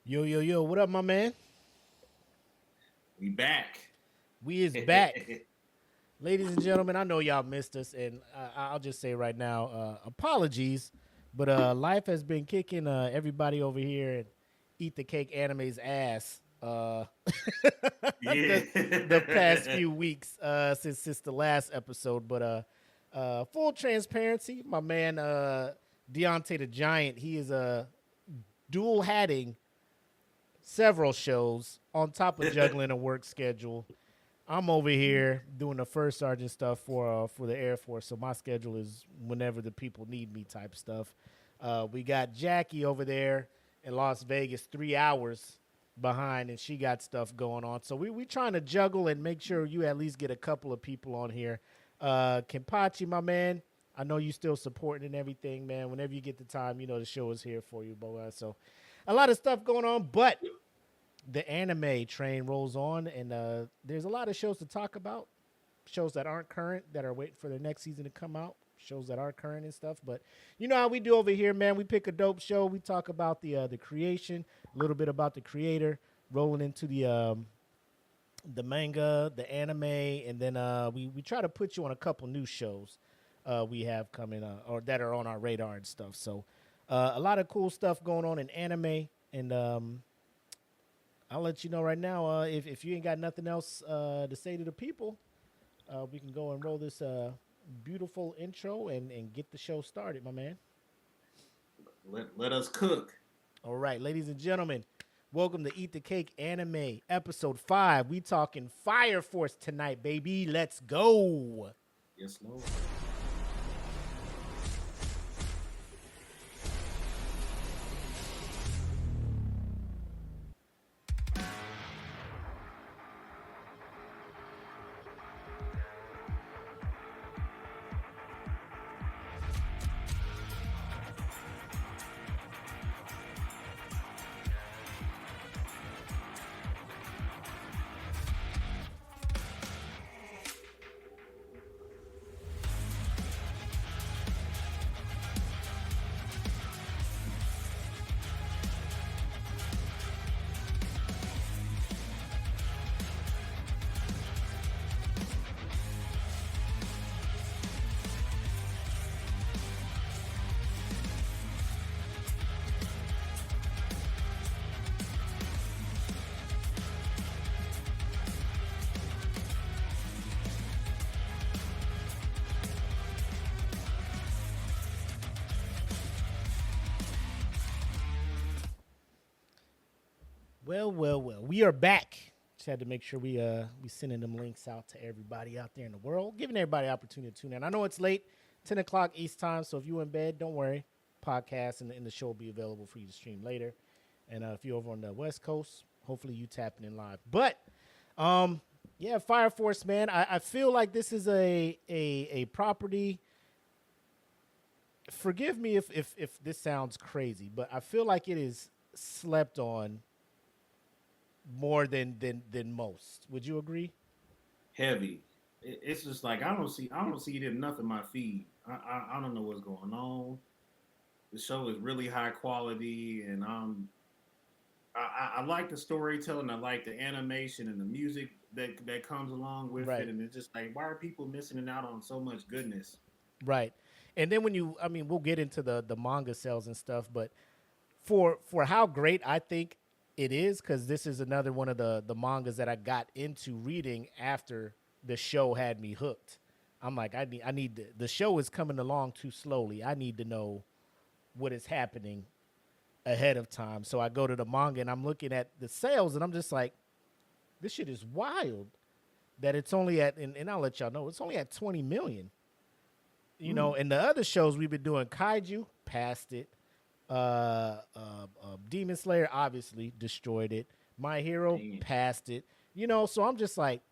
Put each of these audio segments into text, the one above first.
Yo, yo, yo, what up, my man? We back. We is back. Ladies and gentlemen, I know y'all missed us, and I'll just say right now, apologies, but life has been kicking everybody over here and Eat the Cake Anime's ass Yeah. the past few weeks since the last episode. But full transparency, my man Deante the Giant, he is dual hatting several shows on top of juggling a work schedule. I'm over here doing the first sergeant stuff for the Air Force, so my schedule is whenever the people need me type stuff. We got Jackie over there in Las Vegas, 3 hours behind, and she got stuff going on. So we trying to juggle and make sure you at least get a couple of people on here. Kenpachi, my man, I know you still supporting and everything, man. Whenever you get the time, you know the show is here for you, boy. So a lot of stuff going on, but the anime train rolls on, and there's a lot of shows to talk about. Shows that aren't current, that are waiting for the next season to come out. Shows that are current and stuff. But you know how we do over here, man. We pick a dope show. We talk about the creation, a little bit about the creator, rolling into the manga, the anime, and then we try to put you on a couple new shows we have coming or that are on our radar and stuff. So a lot of cool stuff going on in anime, and I'll let you know right now. If you ain't got nothing else to say to the people, we can go and roll this beautiful intro and get the show started, my man. let us cook. All right, ladies and gentlemen, welcome to Eat the Cake Anime, episode 5. We talking Fire Force tonight, baby. Let's go. Yes, Lord. Well, well, well. We are back. Just had to make sure we sending them links out to everybody out there in the world, giving everybody opportunity to tune in. I know it's late, 10 o'clock East time, so if you in bed, don't worry. Podcast and the show will be available for you to stream later. And if you're over on the West Coast, hopefully you tapping in live. But yeah, Fire Force, man. I feel like this is a property. Forgive me if this sounds crazy, but I feel like it is slept on more than most. Would you agree? Heavy. It's just like I don't see it enough in my feed. I don't know what's going on. The show is really high quality, and I like the storytelling. I like the animation and the music that comes along with it. Right, And it's just like, why are people missing out on so much goodness? right. And then when I mean, we'll get into the manga sales and stuff, but for how great I think it is, because this is another one of the mangas that I got into reading after the show had me hooked. I'm like, I need the show is coming along too slowly. I need to know what is happening ahead of time. So I go to the manga and I'm looking at the sales and I'm just like, this shit is wild that it's only at, and I'll let y'all know, it's only at 20 million. You Mm, know, and the other shows we've been doing, Kaiju, passed it. Demon Slayer obviously destroyed it. My Hero man. passed it. You know, so I'm just like,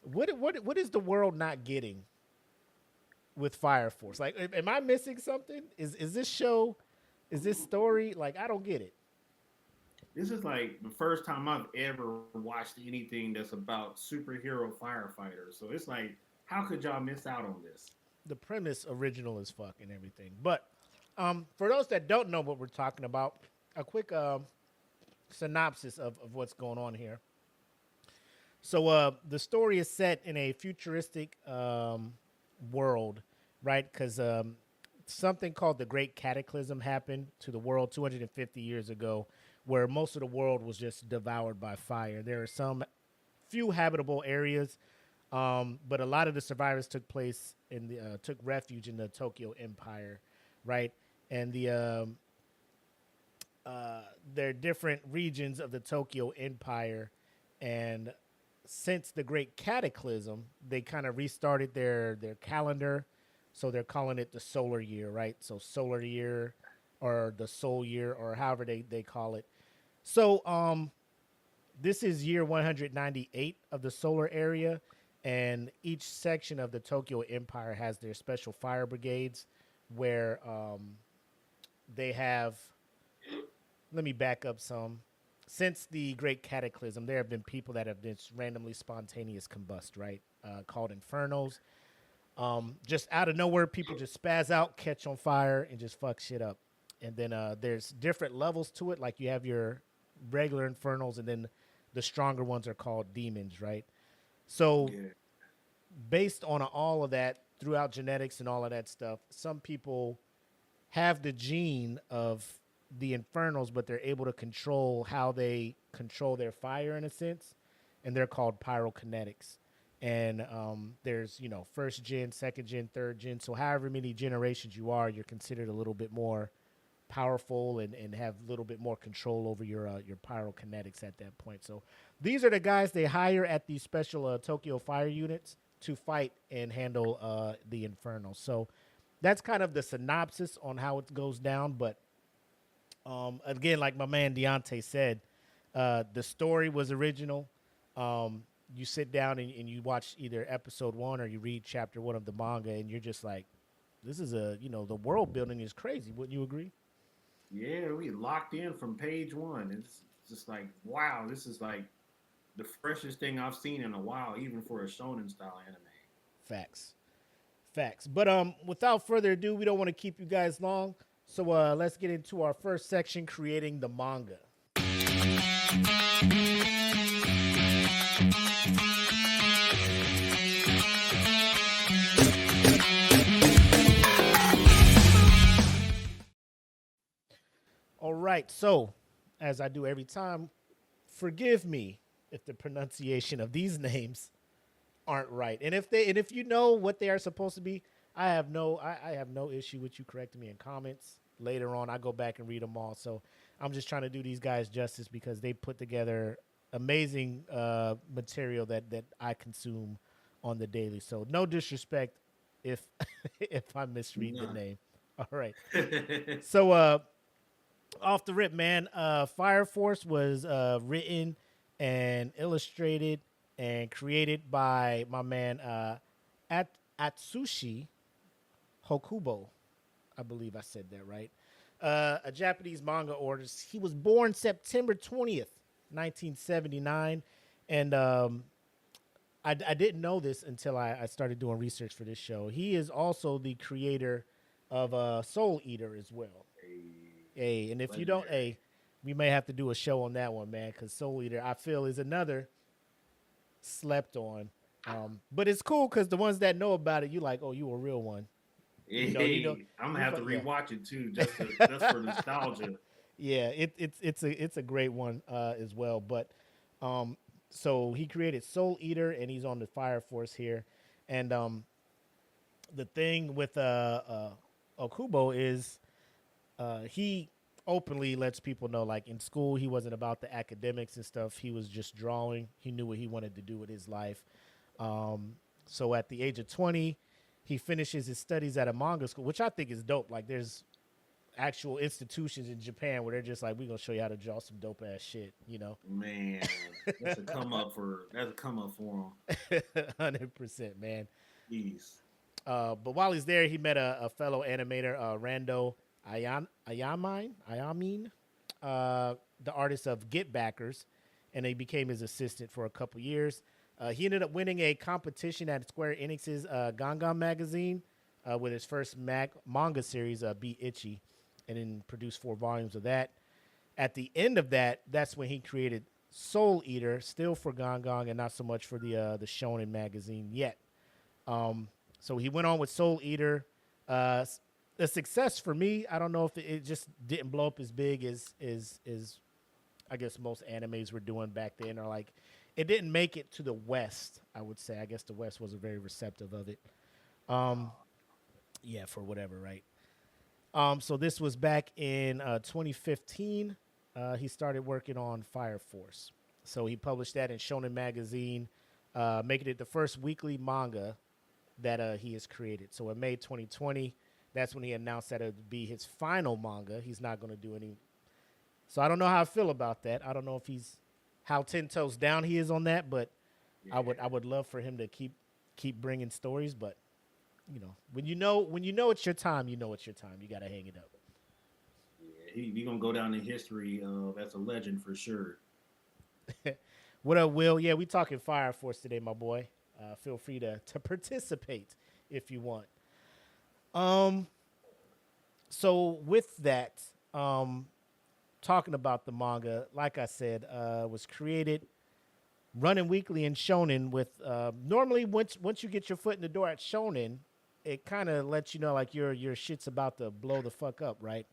what is the world not getting with Fire Force? Like, am I missing something? Is this show, is this story like I don't get it? This is like the first time I've ever watched anything that's about superhero firefighters. So it's like, how could y'all miss out on this? The premise original as fuck and everything. But for those that don't know what we're talking about, a quick synopsis of what's going on here. So the story is set in a futuristic world, right? Because something called the Great Cataclysm happened to the world 250 years ago, where most of the world was just devoured by fire. There are some few habitable areas, but a lot of the survivors took refuge in the Tokyo Empire, right? And there are different regions of the Tokyo Empire, and since the Great Cataclysm, they kind of restarted their calendar, so they're calling it the solar year, right? So solar year, or the soul year, or however they call it. So this is year 198 of the solar area, and each section of the Tokyo Empire has their special fire brigades, where they have. Let me back up some. Since the Great Cataclysm, there have been people that have been randomly spontaneous combust, right? Called infernos. Just out of nowhere, people just spaz out, catch on fire, and just fuck shit up. And then there's different levels to it. Like you have your regular infernals, and then the stronger ones are called demons, right? So based on all of that, throughout genetics and all of that stuff, some people have the gene of the infernals, but they're able to control how they control their fire in a sense, and they're called pyrokinetics. And there's, first gen, second gen, third gen. So however many generations you are, you're considered a little bit more powerful and have a little bit more control over your pyrokinetics at that point. So these are the guys they hire at these special Tokyo fire units to fight and handle the infernals. So that's kind of the synopsis on how it goes down. But again, like my man Deante said, the story was original. You sit down and you watch either episode 1 or you read chapter 1 of the manga, and you're just like, this is the world building is crazy. Wouldn't you agree? Yeah, we locked in from page 1. It's just like, wow, this is like the freshest thing I've seen in a while, even for a shonen style anime. Facts. But without further ado, we don't want to keep you guys long. So let's get into our first section, creating the manga. All right, so as I do every time, forgive me if the pronunciation of these names aren't right. And if you know what they are supposed to be, I have no issue with you correcting me in comments. Later on, I go back and read them all. So I'm just trying to do these guys justice because they put together amazing material that I consume on the daily. So no disrespect if if I misread the name. All right. So off the rip, man, Fire Force was written and illustrated and created by my man Atsushi Hokubo. I believe I said that right. A Japanese manga artist. He was born September 20th, 1979. And I didn't know this until I started doing research for this show. He is also the creator of Soul Eater as well. Hey, and if you don't, we may have to do a show on that one, man, because Soul Eater, I feel, is another slept on. But it's cool because the ones that know about it, you like, oh, you a real one. I'm gonna have to rewatch it too, just for nostalgia. Yeah, it's a great one as well. But so he created Soul Eater, and he's on the Fire Force here. And the thing with Okubo is he openly lets people know, like in school, he wasn't about the academics and stuff. He was just drawing. He knew what he wanted to do with his life. So at the age of 20, he finishes his studies at a manga school, which I think is dope. Like there's actual institutions in Japan where they're just like, we're going to show you how to draw some dope ass shit, Man, that's a come up for him. 100%, man. Jeez. But while he's there, he met a fellow animator, Rando Ayamin, the artist of Get Backers, and he became his assistant for a couple years. He ended up winning a competition at Square Enix's Gangan magazine with his first manga series, Be Itchy, and then produced 4 volumes of that. At the end of that, that's when he created Soul Eater, still for Gong Gong and not so much for the Shonen magazine yet. So he went on with Soul Eater. A success for me. I don't know if it just didn't blow up as big as I guess most animes were doing back then, or like it didn't make it to the West. I would say. I guess the West wasn't very receptive of it. Yeah, for whatever, right? So this was back in 2015. He started working on Fire Force. So he published that in Shonen Magazine, making it the first weekly manga that he has created. So in May 2020, that's when he announced that it would be his final manga. He's not going to do any. So I don't know how I feel about that. I don't know if he's how 10 toes down he is on that, but Yeah. I would love for him to keep bringing stories. But when you know it's your time, you know it's your time. You got to hang it up. Yeah, he gonna go down in history as a legend for sure. What up, Will? Yeah, we talking Fire Force today, my boy. Feel free to participate if you want. So with that, talking about the manga, like I said, was created, running weekly in Shonen. With normally once you get your foot in the door at Shonen, it kind of lets you know like your shit's about to blow the fuck up, right?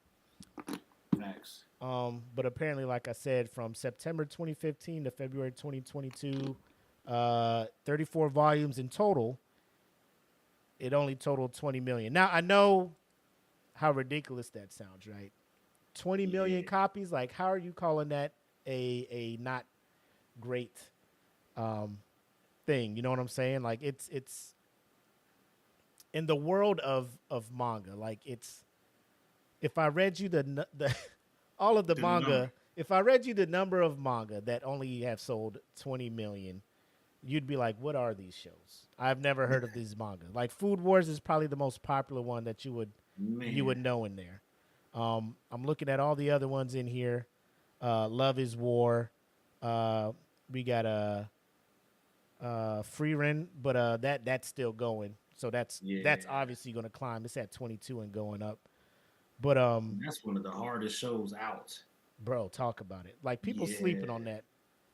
Facts. But apparently, like I said, from September 2015 to February 2022, 34 volumes in total. It only totaled 20 million. Now, I know how ridiculous that sounds, right? 20 million copies. Like, how are you calling that a not great thing? You know what I'm saying? Like, it's in the world of manga. Like, it's if I read you the all of the manga, number. if I read you the number of manga that only have sold 20 million, you'd be like, what are these shows? I've never heard of these manga. Like Food Wars is probably the most popular one that you would know in there. I'm looking at all the other ones in here. Love is War. We got Free Run, but that's still going. So that's obviously going to climb. It's at 22 and going up. But that's one of the hardest shows out. Bro, talk about it. Like people sleeping on that.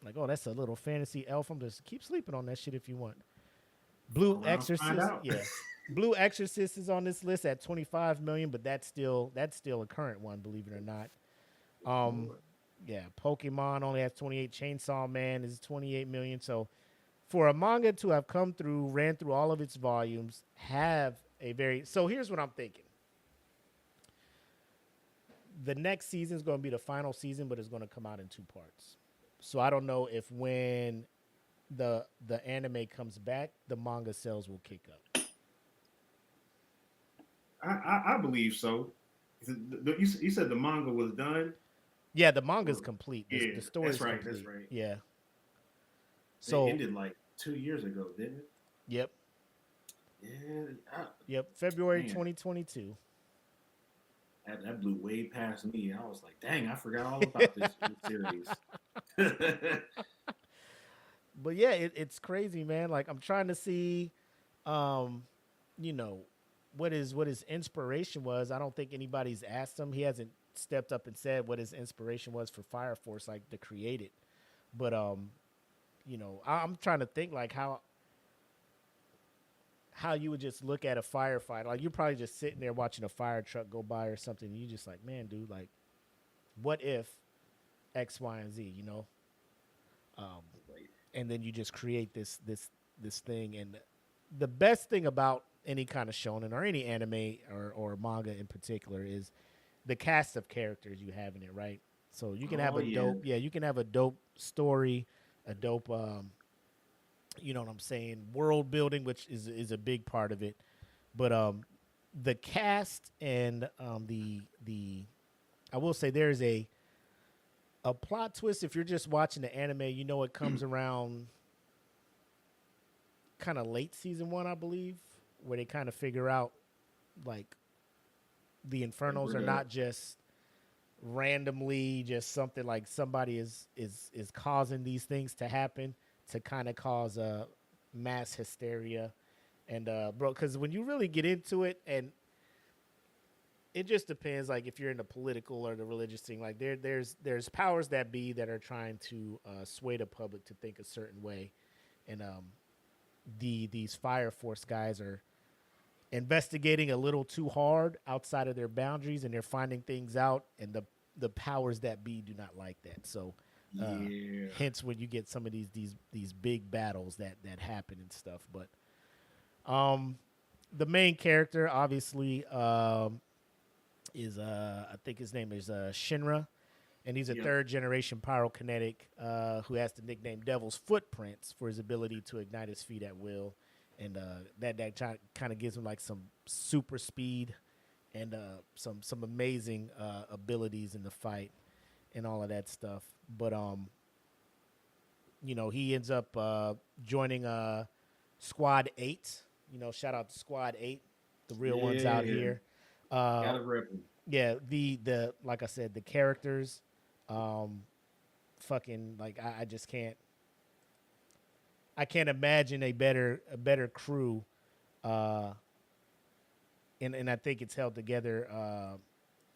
Like, oh, that's a little fantasy elf. I'm just keep sleeping on that shit if you want. Blue Exorcist, yeah. Blue Exorcist is on this list at 25 million, but that's still a current one, believe it or not. Yeah, Pokemon only has 28. Chainsaw Man is 28 million. So for a manga to have come through, ran through all of its volumes, have a very so here's what I'm thinking. The next season is going to be the final season, but it's going to come out in 2 parts. So I don't know if when the anime comes back, the manga sales will kick up. I believe so. You said the manga was done? Yeah, the manga's complete. The story's that's right, complete. That's right. Yeah. So it ended like 2 years ago, didn't it? Yep. Yeah. Yep. February 2022. That blew way past me. I was like, dang, I forgot all about this series. But yeah, it's crazy, man. Like I'm trying to see, what his inspiration was. I don't think anybody's asked him. He hasn't stepped up and said what his inspiration was for Fire Force, like to create it. But I'm trying to think like how you would just look at a firefighter. Like you're probably just sitting there watching a fire truck go by or something. And you just like, man, dude, like, what if X, Y, and Z, and then you just create this thing. And the best thing about any kind of shonen or any anime or manga in particular is the cast of characters you have in it, right? So you can have you can have a dope story, a dope, you know what I'm saying, world building, which is a big part of it. But the cast and the I will say there's a plot twist. If you're just watching the anime, it comes around kind of late season 1, I believe, where they kind of figure out like the Infernos are not just randomly just something like somebody is causing these things to happen to kind of cause a mass hysteria. And bro, because when you really get into it, and it just depends. Like if you're in the political or the religious thing, like there's powers that be that are trying to sway the public to think a certain way, and these Fire Force guys are investigating a little too hard outside of their boundaries, and they're finding things out, and the powers that be do not like that. So, Yeah. hence when you get some of these big battles that happen and stuff. But the main character obviously is I think his name is Shinra, and he's a third generation pyrokinetic who has the nickname Devil's Footprints for his ability to ignite his feet at will, and that kind of gives him like some super speed and some amazing abilities in the fight and all of that stuff. But he ends up joining Squad 8. Shout out to Squad 8, the real ones out here. Gotta rep him. Yeah, the like I said, the characters, fucking like I just can't. I can't imagine a better crew, and I think it's held together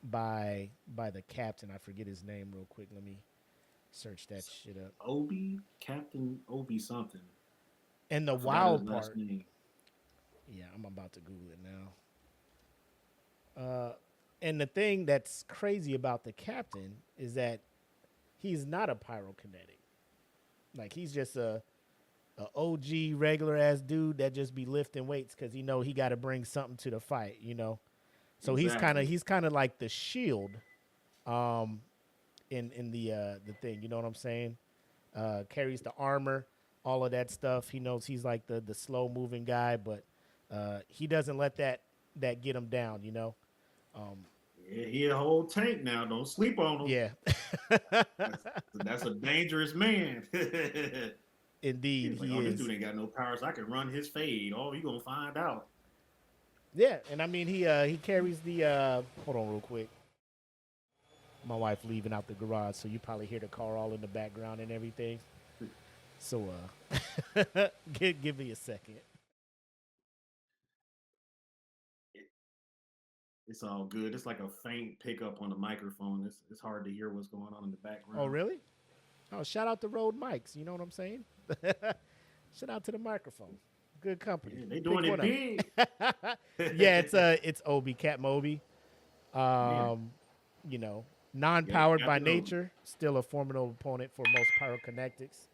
by the captain. I forget his name real quick. Let me search that shit up. Captain Obi something. And the wild part. Yeah, I'm about to Google it now. And the thing that's crazy about the captain is that he's not a pyrokinetic. Like he's just a OG regular ass dude that just be lifting weights because he got to bring something to the fight. So exactly. he's kind of like the shield, in the thing. You know what I'm saying? Carries the armor, all of that stuff. He knows he's like the slow moving guy, but he doesn't let that get him down. Yeah, he a whole tank now. Don't sleep on him. Yeah. that's a dangerous man. Indeed, he's like, he is. This dude ain't got no powers. I can run his fade. Oh, you gonna find out. Yeah, and I mean he carries the hold on real quick. My wife leaving out the garage, so you probably hear the car all in the background and everything. So give me a second. It's all good. It's like a faint pickup on the microphone. It's hard to hear what's going on in the background. Oh, really? Oh, shout out to Rode Mics. You know what I'm saying? Shout out to the microphone. Good company. Yeah, they doing it big. Yeah, it's Obi, Cat Moby. Non-powered by nature, still a formidable opponent for most pyrokinetics.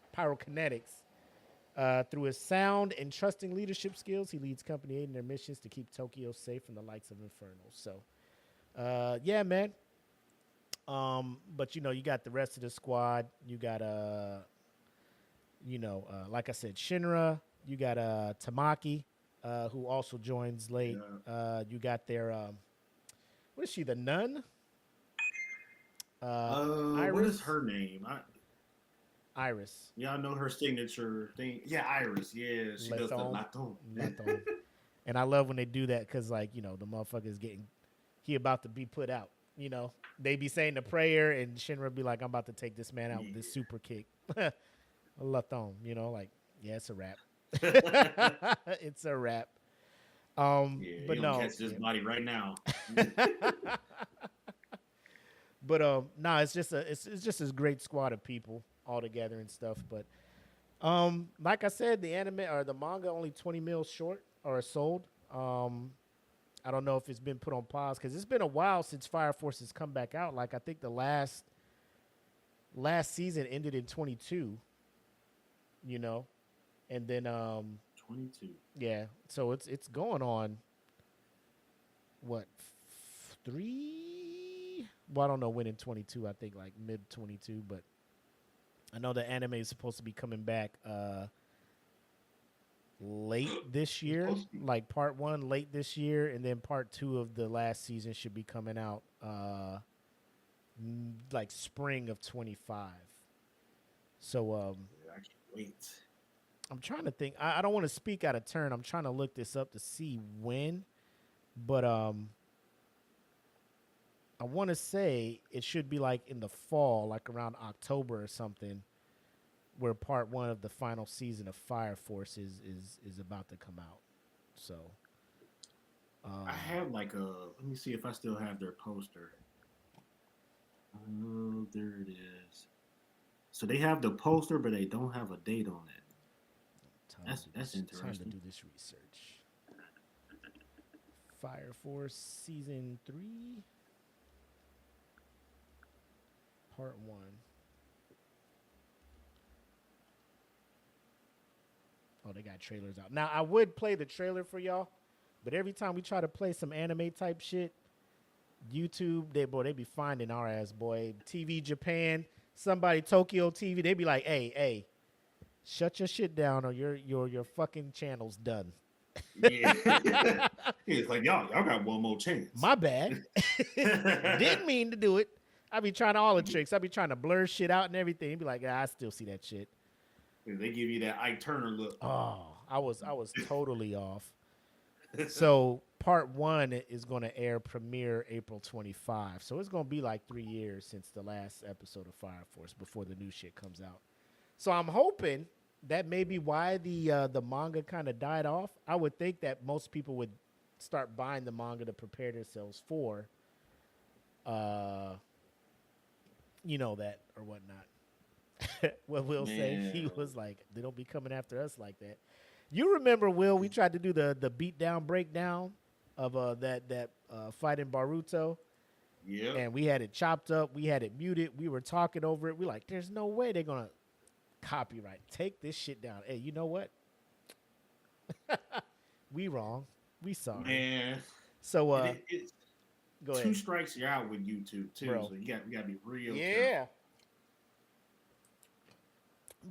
Through his sound and trusting leadership skills, he leads Company 8 in their missions to keep Tokyo safe from the likes of Inferno. So, yeah, man. But you got the rest of the squad. You got like I said, Shinra. You got Tamaki, who also joins late. Yeah. You got their what is she? The nun. Iris? What is her name? Iris. Yeah, I know her signature thing. Yeah, Iris. Yeah, she does the laton. And I love when they do that because, the motherfucker's he about to be put out. They be saying the prayer, and Shinra be like, I'm about to take this man out with this super kick. Laton, yeah, it's a wrap. It's a wrap. But no. Catch this body right now. But it's just a great squad of people all together and stuff. But like I said, the anime or the manga only 20 mils short or sold. I don't know if it's been put on pause because it's been a while since Fire Force has come back out. Like I think the last season ended in 22. And then 22. Yeah, so it's going on. What 3? Well, I don't know when in 22. I think like mid 22, but I know the anime is supposed to be coming back late this year, like part 1 late this year, and then part 2 of the last season should be coming out like spring of 25. So wait. I'm trying to think. I don't want to speak out of turn. I'm trying to look this up to see when, but I want to say it should be like in the fall, like around October or something, where part 1 of the final season of Fire Force is about to come out. So, I have like a. Let me see if I still have their poster. Oh, there it is. So they have the poster, but they don't have a date on it. That's Time to interesting. do this research. Fire Force season 3, part 1. Oh, they got trailers out. Now I would play the trailer for y'all, but every time we try to play some anime type shit, YouTube, they be finding our ass, boy. TV Japan, somebody Tokyo TV, they be like, hey, shut your shit down or your fucking channel's done. Yeah, it's like y'all got one more chance. My bad. Didn't mean to do it. I be trying all the tricks. I be trying to blur shit out and everything. Be like, I still see that shit. They give you that Ike Turner look. Oh, I was totally off. So part 1 is going to air premiere April 25. So it's going to be like 3 years since the last episode of Fire Force before the new shit comes out. So I'm hoping that may be why the manga kind of died off. I would think that most people would start buying the manga to prepare themselves for, that or whatnot. What Will say, he was like, they don't be coming after us like that. You remember, Will, we tried to do the beat down breakdown of that fight in Baruto. Yeah. And we had it chopped up. We had it muted. We were talking over it. We like, there's no way they're going to copyright. Take this shit down. Hey, you know what? We wrong. We sorry. Man. So, go ahead. 2 strikes, you're out with YouTube, too. Bro. So you got to be real Yeah. careful.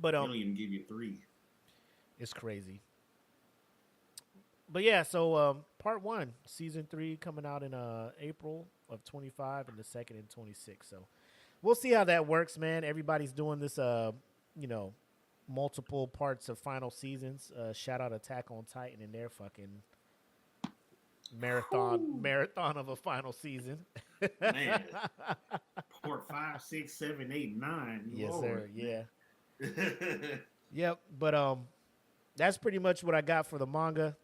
But they don't even give you 3. It's crazy. But yeah, so part 1, season 3 coming out in April of 25 and the second in 26. So we'll see how that works, man. Everybody's doing this, multiple parts of final seasons. Shout out Attack on Titan and their fucking marathon of a final season. Man. Part 5, 6, 7, 8, 9. Yes, Lord. sir. Yeah. Yep. But that's pretty much what I got for the manga.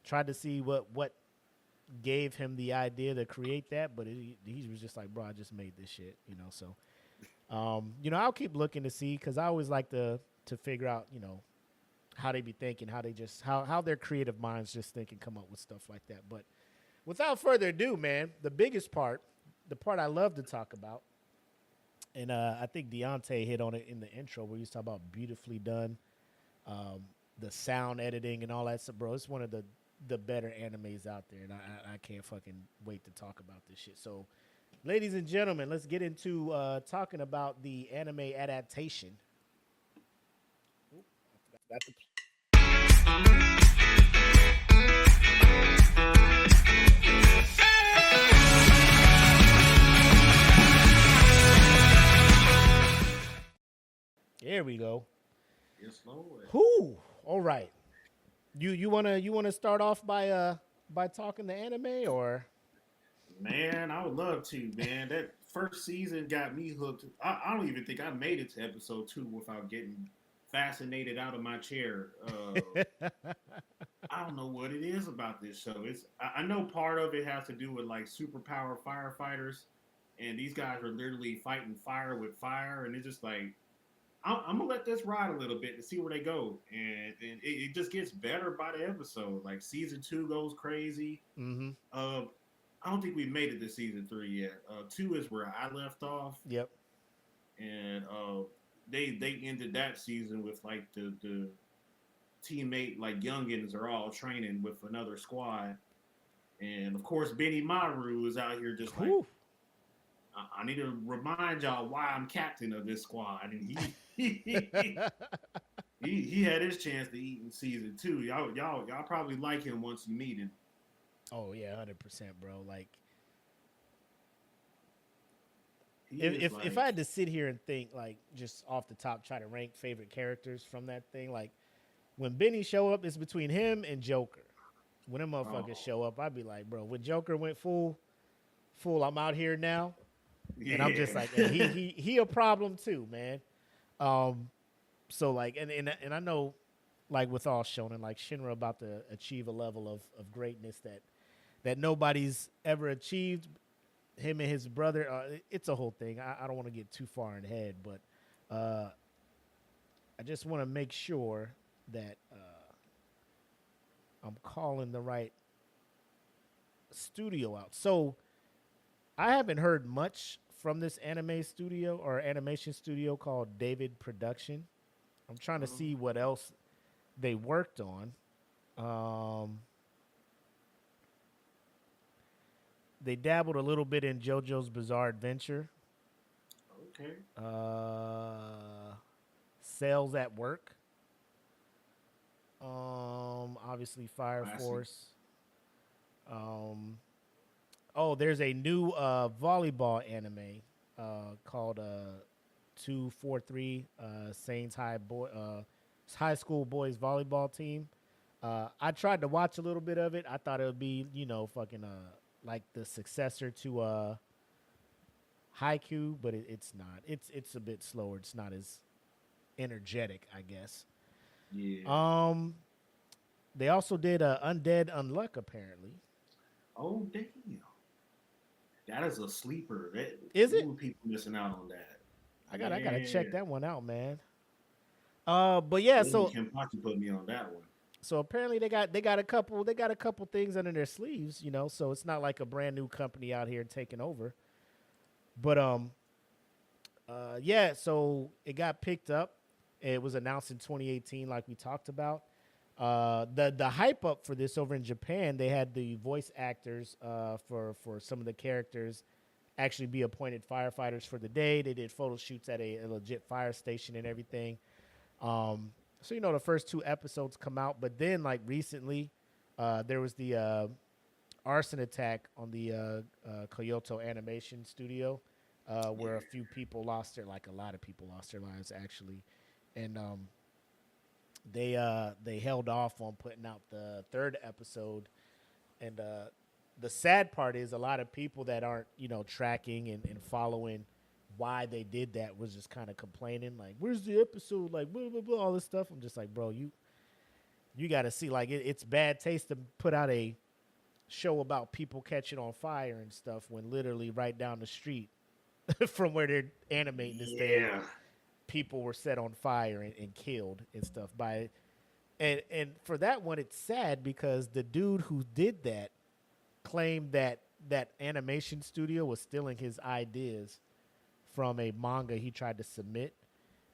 Tried to see what gave him the idea to create that, but he was just like, bro, I just made this shit, So, I'll keep looking to see, because I always like to figure out, how they be thinking, how they just how their creative minds just think and come up with stuff like that. But without further ado, man, the biggest part, the part I love to talk about, and I think Deante hit on it in the intro where he was talking about beautifully done, the sound editing and all that stuff, bro. It's one of the better animes out there, and I can't fucking wait to talk about this shit. So, ladies and gentlemen, let's get into talking about the anime adaptation. There we go. Yes, Lord. Whoo! All right. You wanna start off by talking the anime, or? Man, I would love to, man. That first season got me hooked. I don't even think I made it to episode 2 without getting fascinated out of my chair. I don't know what it is about this show. I know part of it has to do with like superpower firefighters, and these guys are literally fighting fire with fire, and it's just like, I'm gonna let this ride a little bit to see where they go, and it just gets better by the episode. Like season 2 goes crazy. Mm-hmm. I don't think we made it to season 3 yet. 2 is where I left off. Yep. And they ended that season with like the teammate, like youngins are all training with another squad, and of course Benny Maru is out here just like, I need to remind y'all why I'm captain of this squad, and he had his chance to eat in season 2. Y'all probably like him once you meet him. Oh yeah, 100%, bro. Like, if I had to sit here and think, like, just off the top, try to rank favorite characters from that thing, like, when Benny show up, it's between him and Joker. When them motherfuckers show up, I'd be like, bro, when Joker went full, I'm out here now. Yeah. And I'm just like, he a problem too, man. So like, and I know, like with all shonen, like Shinra about to achieve a level of greatness that that nobody's ever achieved. Him and his brother, it's a whole thing. I don't want to get too far in ahead, but I just want to make sure that I'm calling the right studio out. So I haven't heard much from this anime studio or animation studio called David Production. I'm trying to see what else they worked on. They dabbled a little bit in JoJo's Bizarre Adventure. Okay. Sales at Work. Obviously Fire Classic. Force. Oh, there's a new volleyball anime called 243 Saints High School Boys Volleyball Team. I tried to watch a little bit of it. I thought it would be, fucking like the successor to Haikyuu, but it's not. It's a bit slower. It's not as energetic, I guess. Yeah. They also did Undead Unluck, apparently. Oh damn. That is a sleeper. Is it? People missing out on that. I gotta check that one out, man. But yeah, so Kenpachi put me on that one. So apparently they got a couple things under their sleeves, So it's not like a brand new company out here taking over. But yeah, so it got picked up. It was announced in 2018, like we talked about. The hype up for this over in Japan, they had the voice actors for some of the characters actually be appointed firefighters for the day. They did photo shoots at a legit fire station and everything. So the first 2 episodes come out, but then like recently, there was the arson attack on the Kyoto Animation Studio, where a few people a lot of people lost their lives actually, and they held off on putting out the 3rd episode, and the sad part is a lot of people that aren't tracking and following why they did that was just kind of complaining, like, where's the episode, like, blah, blah, blah, all this stuff. I'm just like, bro, you got to see, like, it's bad taste to put out a show about people catching on fire and stuff when literally right down the street from where they're animating this thing, people were set on fire and killed and stuff by it. And for that one, it's sad because the dude who did that claimed that animation studio was stealing his ideas from a manga he tried to submit.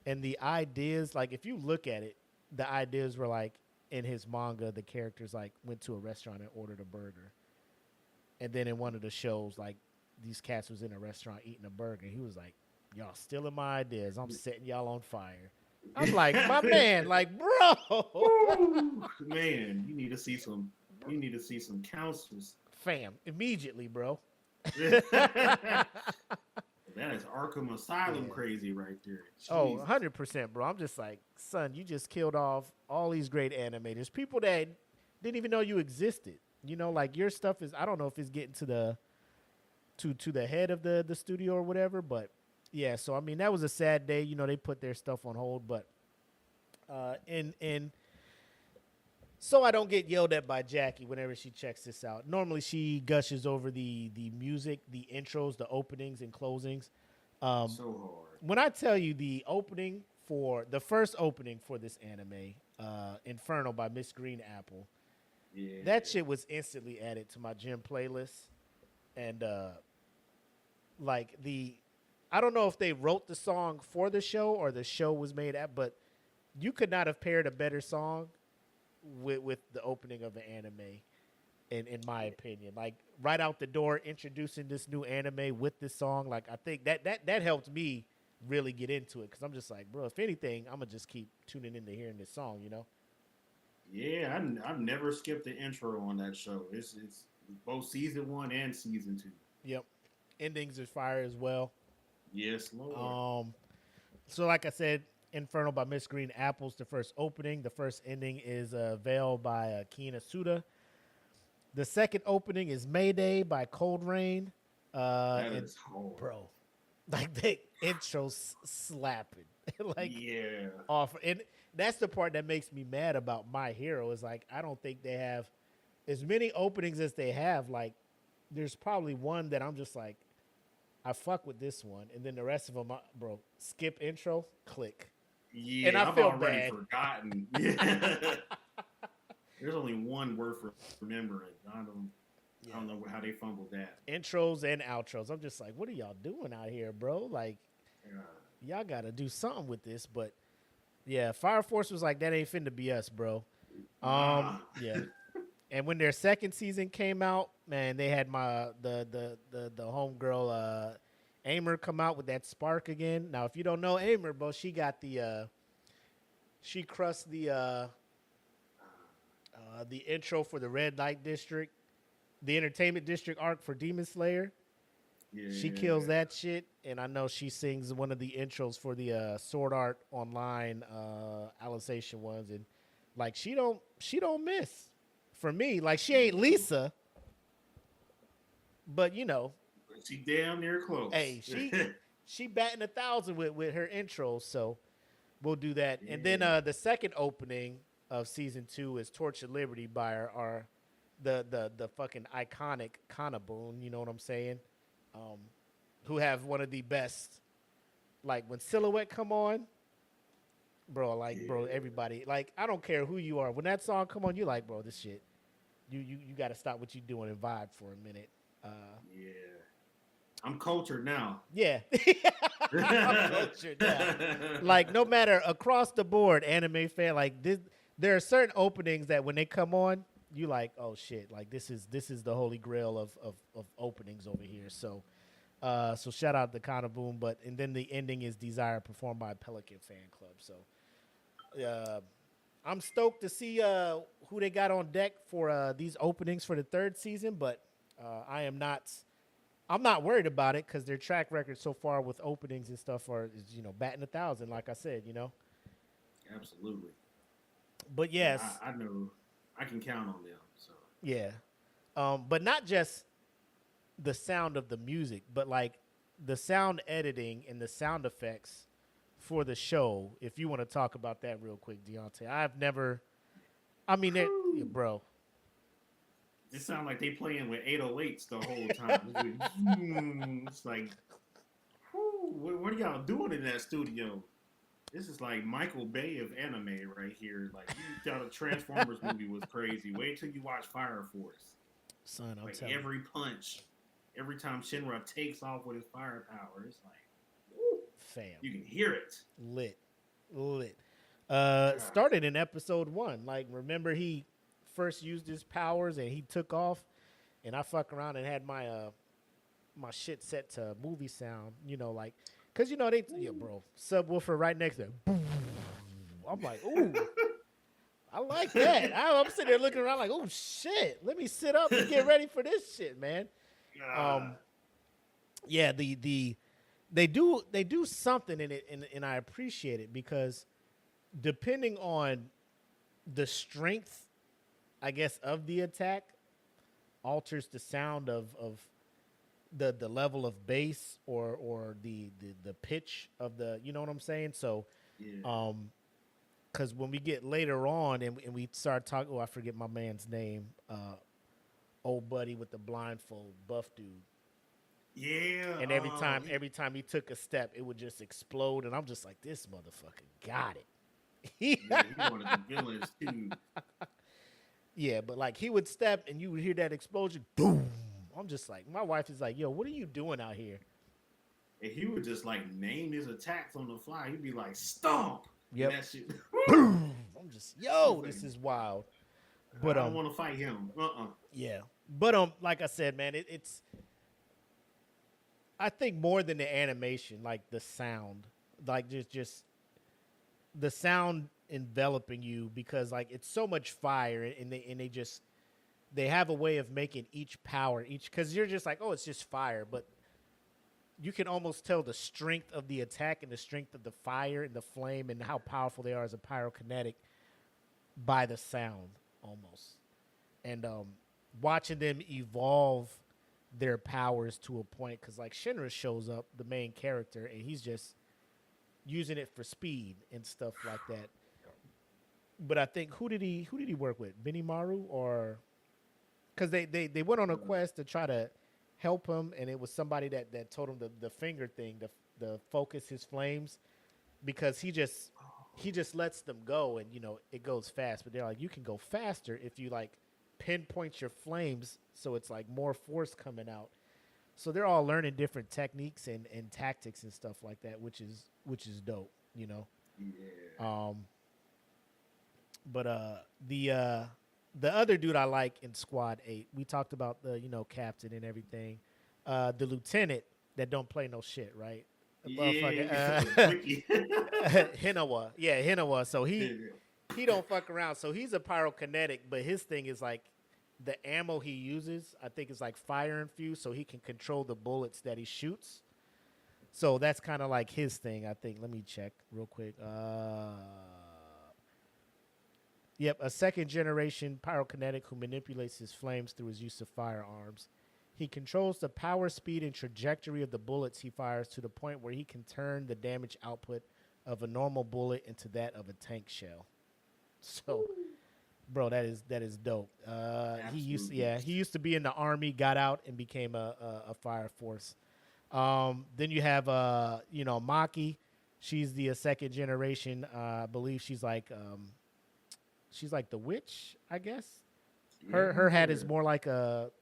And the ideas, like, if you look at it, the ideas were like, in his manga, the characters like went to a restaurant and ordered a burger. And then in one of the shows, like, these cats was in a restaurant eating a burger. He was like, y'all stealing my ideas. I'm setting y'all on fire. I'm like, my man, like, bro. Man, you need to see some counselors. Fam, immediately, bro. That is Arkham Asylum crazy right there. Jesus. Oh, 100%, bro. I'm just like, son, you just killed off all these great animators. People that didn't even know you existed. Like, your stuff is, I don't know if it's getting to the head of the studio or whatever, but yeah, so I mean, that was a sad day. They put their stuff on hold, but so I don't get yelled at by Jackie whenever she checks this out. Normally, she gushes over the music, the intros, the openings, and closings. So hard. When I tell you the first opening for this anime, Inferno by Miss Green Apple, that shit was instantly added to my gym playlist. And I don't know if they wrote the song for the show or the show was made at, but you could not have paired a better song with the opening of an anime, in my opinion. Like, right out the door, introducing this new anime with this song, like, I think that helped me really get into it, because I'm just like, bro, if anything, I'm gonna just keep tuning into hearing this song, Yeah, I've never skipped the intro on that show. It's both season 1 and season 2. Yep, endings are fire as well. Yes, Lord. So like I said, Inferno by Miss Green Apple's the first opening. The first ending is Veil by Kina Suda. The second opening is Mayday by Cold Rain. That is hard. Bro, like, the intro's slapping. Like, off. And that's the part that makes me mad about My Hero, is like, I don't think they have as many openings as they have, like there's probably one that I'm just like, I fuck with this one, and then the rest of them, bro, skip intro, click, and I Yeah, I've feel already bad. forgotten. Yeah. There's only one word for remembering. I don't know how they fumbled that. Intros and outros. I'm just like, what are y'all doing out here, bro? Like, Yeah. y'all got to do something with this. But yeah, Fire Force was like, that ain't finna be us, bro. Nah. Yeah. And when their second season came out, man, they had the homegirl Aimer come out with that spark again. Now, if you don't know Aimer, bro, she got she crushed the intro for the Red Light District, the Entertainment District arc for Demon Slayer. Yeah. She kills that shit, and I know she sings one of the intros for the Sword Art Online Alicization ones, and like she don't miss. For me, like she ain't Lisa, but you know, She damn near close. hey, she batting 1,000 with her intros, so we'll do that. Yeah. And then the second opening of season 2 is Torch of Liberty by our the fucking iconic Kanaboon, you know what I'm saying? Who have one of the best, like when Silhouette come on, bro, like bro, everybody, like I don't care who you are, when that song come on, you like, bro, this shit, you got to stop what you doing and vibe for a minute. Yeah. I'm cultured now. Yeah. I'm cultured now. Like no matter across the board, anime fan, like this, there are certain openings that when they come on, you like, oh shit, like this is the holy grail of openings over here. So so shout out to Kana Boom, and then the ending is Desire performed by Pelican Fan Club. So I'm stoked to see who they got on deck for these openings for the third season, but I'm not worried about it because their track record so far with openings and stuff is batting 1,000, like I said, Absolutely. But yes, I know I can count on them. So yeah, but not just the sound of the music, but like the sound editing and the sound effects for the show. If you want to talk about that real quick, Deante, bro. it sounds like they playing with 808s the whole time. It's like, what are y'all doing in that studio? This is like Michael Bay of anime right here. Like, you thought a Transformers movie was crazy. Wait till you watch Fire Force. Son, I'm like telling every punch, every time Shinra takes off with his firepower, it's like, woo, fam, you can hear it. Lit. Started in episode 1. Like, remember he first used his powers and he took off, and I fuck around and had my my shit set to movie sound, like, cause bro, subwoofer right next to it. I'm like, ooh, I like that. I'm sitting there looking around like, oh shit, let me sit up and get ready for this shit, man. Yeah, they do something in it, and I appreciate it because depending on the strength, I guess, of the attack, alters the sound of the level of bass or the pitch of the, you know what I'm saying? So, yeah. Because when we get later on and we start talking, I forget my man's name, old buddy with the blindfold, buff dude. Yeah. And every time he took a step, it would just explode, and I'm just like, this motherfucker got it. He one of the villains too. Yeah, but like he would step, and you would hear that explosion, boom. I'm just like, my wife is like, yo, what are you doing out here? And he would just like name his attacks on the fly. He'd be like, stomp. Yep. That shit. Boom. I'm just, yo, this is wild. But I don't want to fight him. Yeah. But like I said, man, it's I think more than the animation, like the sound, like just the sound enveloping you, because like it's so much fire, and they have a way of making each power, because you're just like, oh, it's just fire, but you can almost tell the strength of the attack and the strength of the fire and the flame and how powerful they are as a pyrokinetic by the sound almost. And watching them evolve their powers to a point, because like Shinra shows up, the main character, and he's just using it for speed and stuff like that. But I think who did he work with? Benimaru or because they went on a quest to try to help him, and it was somebody that told him the finger thing, the focus his flames, because he just lets them go, and it goes fast. But they're like, you can go faster if you like pinpoint your flames, so it's like more force coming out. So they're all learning different techniques and tactics and stuff like that, which is dope, Yeah. But the other dude I like in Squad 8, we talked about the captain and everything. The lieutenant that don't play no shit, right? Hinawa. Yeah, Hinawa. So he don't fuck around. So he's a pyrokinetic, but his thing is like the ammo he uses, I think, is like fire infused, so he can control the bullets that he shoots. So that's kind of like his thing, I think. Let me check real quick. Yep, a second generation pyrokinetic who manipulates his flames through his use of firearms. He controls the power, speed, and trajectory of the bullets he fires to the point where he can turn the damage output of a normal bullet into that of a tank shell. So, bro, that is dope. He used to be in the army, got out, and became a fire force. Then you have Maki. She's the second generation. I believe she's like the witch, I guess. Her hat is more like a.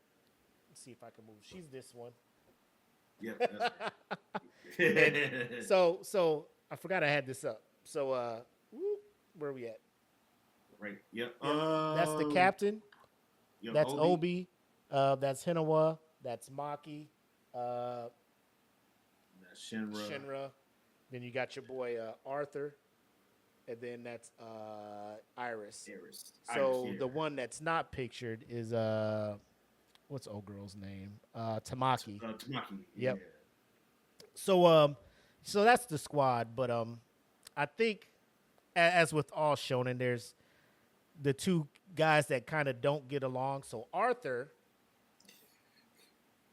Let's see if I can move. She's this one. Yep. So I forgot I had this up. So where are we at? Right. Yep. That's the captain. Yep, That's Obi. That's Hinawa. That's Maki. That's Shinra. Then you got your boy Arthur. And then that's Iris. So the one that's not pictured is what's old girl's name? Tamaki. Tamaki. Yep. Yeah. So that's the squad, but I think as with all shonen, there's the two guys that kind of don't get along. So Arthur,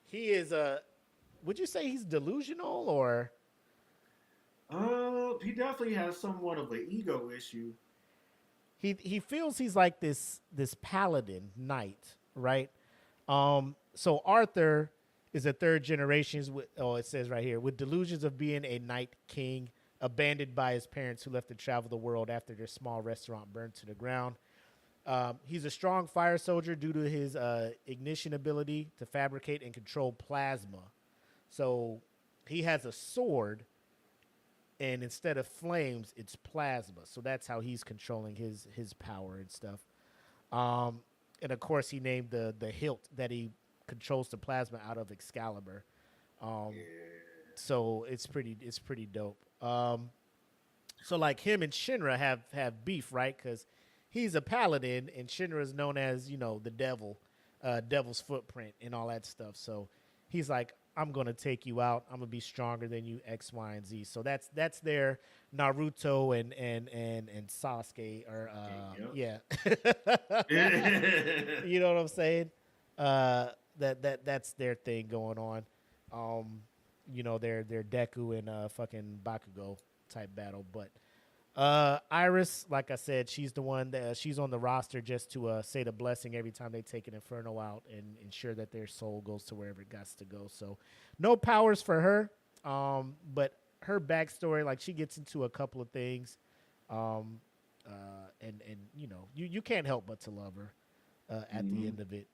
he is would you say he's delusional or? He definitely has somewhat of an ego issue. He feels he's like this paladin knight, right? So Arthur is a third generation. It says right here, with delusions of being a night king, abandoned by his parents who left to travel the world after their small restaurant burned to the ground. He's a strong fire soldier due to his ignition ability to fabricate and control plasma. So he has a sword, and instead of flames, it's plasma. So that's how he's controlling his power and stuff. And of course, he named the hilt that he controls the plasma out of Excalibur. So it's pretty dope. So like him and Shinra have beef, right? Because he's a paladin, and Shinra is known as the devil, devil's footprint, and all that stuff. So he's like, I'm gonna take you out. I'm gonna be stronger than you, X, Y, and Z. So that's their Naruto and Sasuke, or yeah. You know what I'm saying? That's their thing going on. Their Deku and fucking Bakugo type battle. But Iris, like I said, she's the one that she's on the roster just to say the blessing every time they take an Inferno out and ensure that their soul goes to wherever it got to go. So no powers for her, but her backstory, like she gets into a couple of things, and you can't help but to love her at the end of it.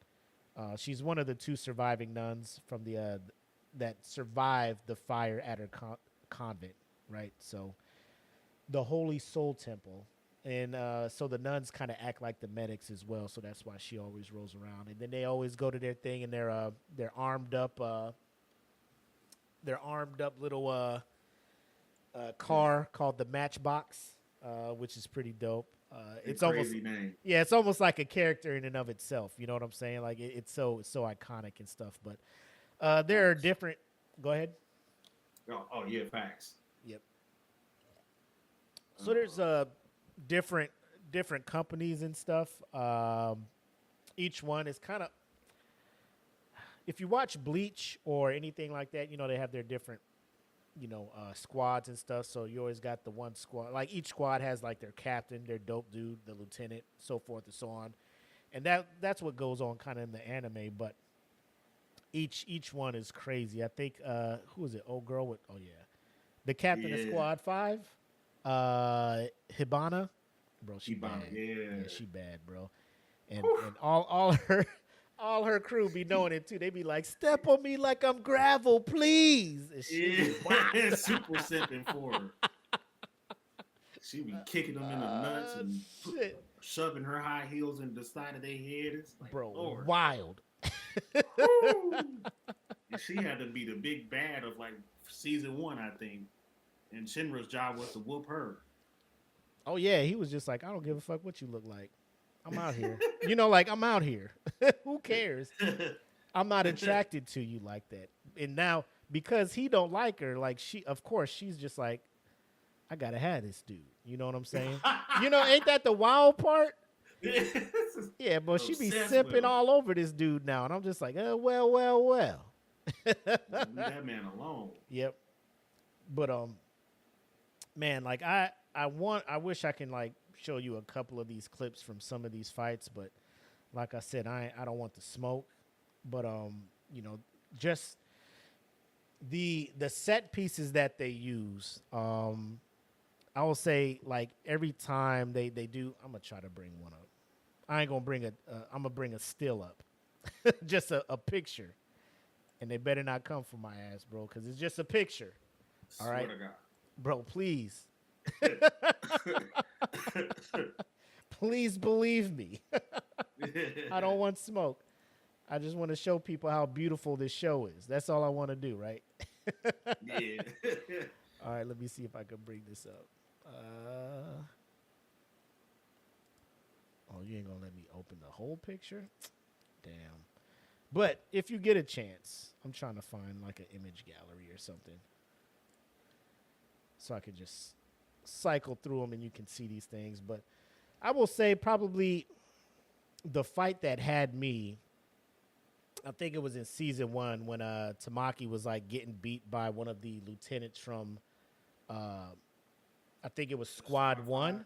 She's one of the two surviving nuns from the that survived the fire at her convent, right? So the Holy Soul Temple. And so the nuns kind of act like the medics as well, so that's why she always rolls around. And then they always go to their thing, and they're armed up. They're armed up little car called the Matchbox, which is pretty dope. It's almost name. Yeah, it's almost like a character in and of itself. You know what I'm saying? Like it's so iconic and stuff. But there are different. Go ahead. Oh yeah, facts. Yep. So there's different companies and stuff. Each one is kind of, if you watch Bleach or anything like that, they have their different, squads and stuff. So you always got the one squad. Like each squad has like their captain, their dope dude, the lieutenant, so forth and so on. and that's what goes on kind of in the anime. But each one is crazy. I think who is it? Old girl with the captain of Squad 5, Hibana, bro. She bad. Yeah, she bad, bro. And all her crew be knowing it too. They be like, "Step on me like I'm gravel, please." And she super simping for her. She be kicking them in the nuts and shoving her high heels in the side of their head. It's like, bro, Lord. wild. And she had to be the big bad of like season 1, I think. And Shinra's job was to whoop her. Oh yeah, he was just like, I don't give a fuck what you look like. I'm out here. Like I'm out here. Who cares? I'm not attracted to you like that. And now because he don't like her, like of course she's just like, I gotta have this dude. You know what I'm saying? Ain't that the wild part? Yeah, but she be simping all over this dude now, and I'm just like, well. Leave that man alone. Yep. But man, like I wish I can like show you a couple of these clips from some of these fights, but like I said, I don't want the smoke. But just the set pieces that they use, I will say like every time they do, I'm gonna try to bring one up. I ain't gonna bring I'm gonna bring a still up, just a picture, and they better not come for my ass, bro, because it's just a picture. All right, Swear to God. Bro, please. Please believe me. I don't want smoke. I just want to show people how beautiful this show is. That's all I want to do, right? Yeah. All right, let me see if I can bring this up. Oh, you ain't going to let me open the whole picture? Damn. But if you get a chance, I'm trying to find like an image gallery or something, so I could just cycle through them and you can see these things. But I will say probably the fight that had me, I think it was in season 1 when Tamaki was like getting beat by one of the lieutenants from, I think it was Squad 1.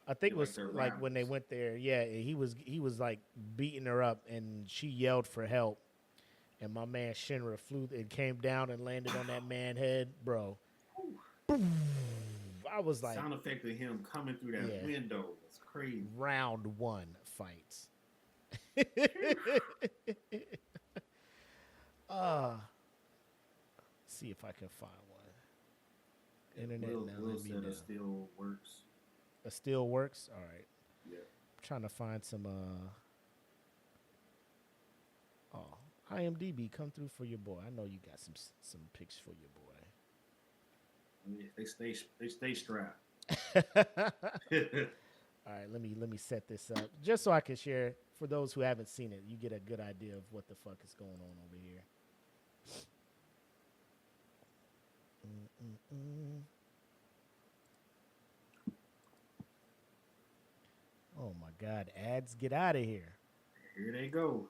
I think it was like when they went there. Yeah, he was like beating her up and she yelled for help. And my man Shinra flew and came down and landed on that man's head, bro. I was like, sound effect of him coming through that window. It's crazy. Round 1 fights. See if I can find one. Internet now. Will said it still works. It still works? All right. Yeah. I'm trying to find some IMDb, come through for your boy. I know you got some pics for your boy. Yeah, they stay strapped. All right, let me set this up just so I can share. For those who haven't seen it, you get a good idea of what the fuck is going on over here. Oh my God, ads, get out of here. Here they go.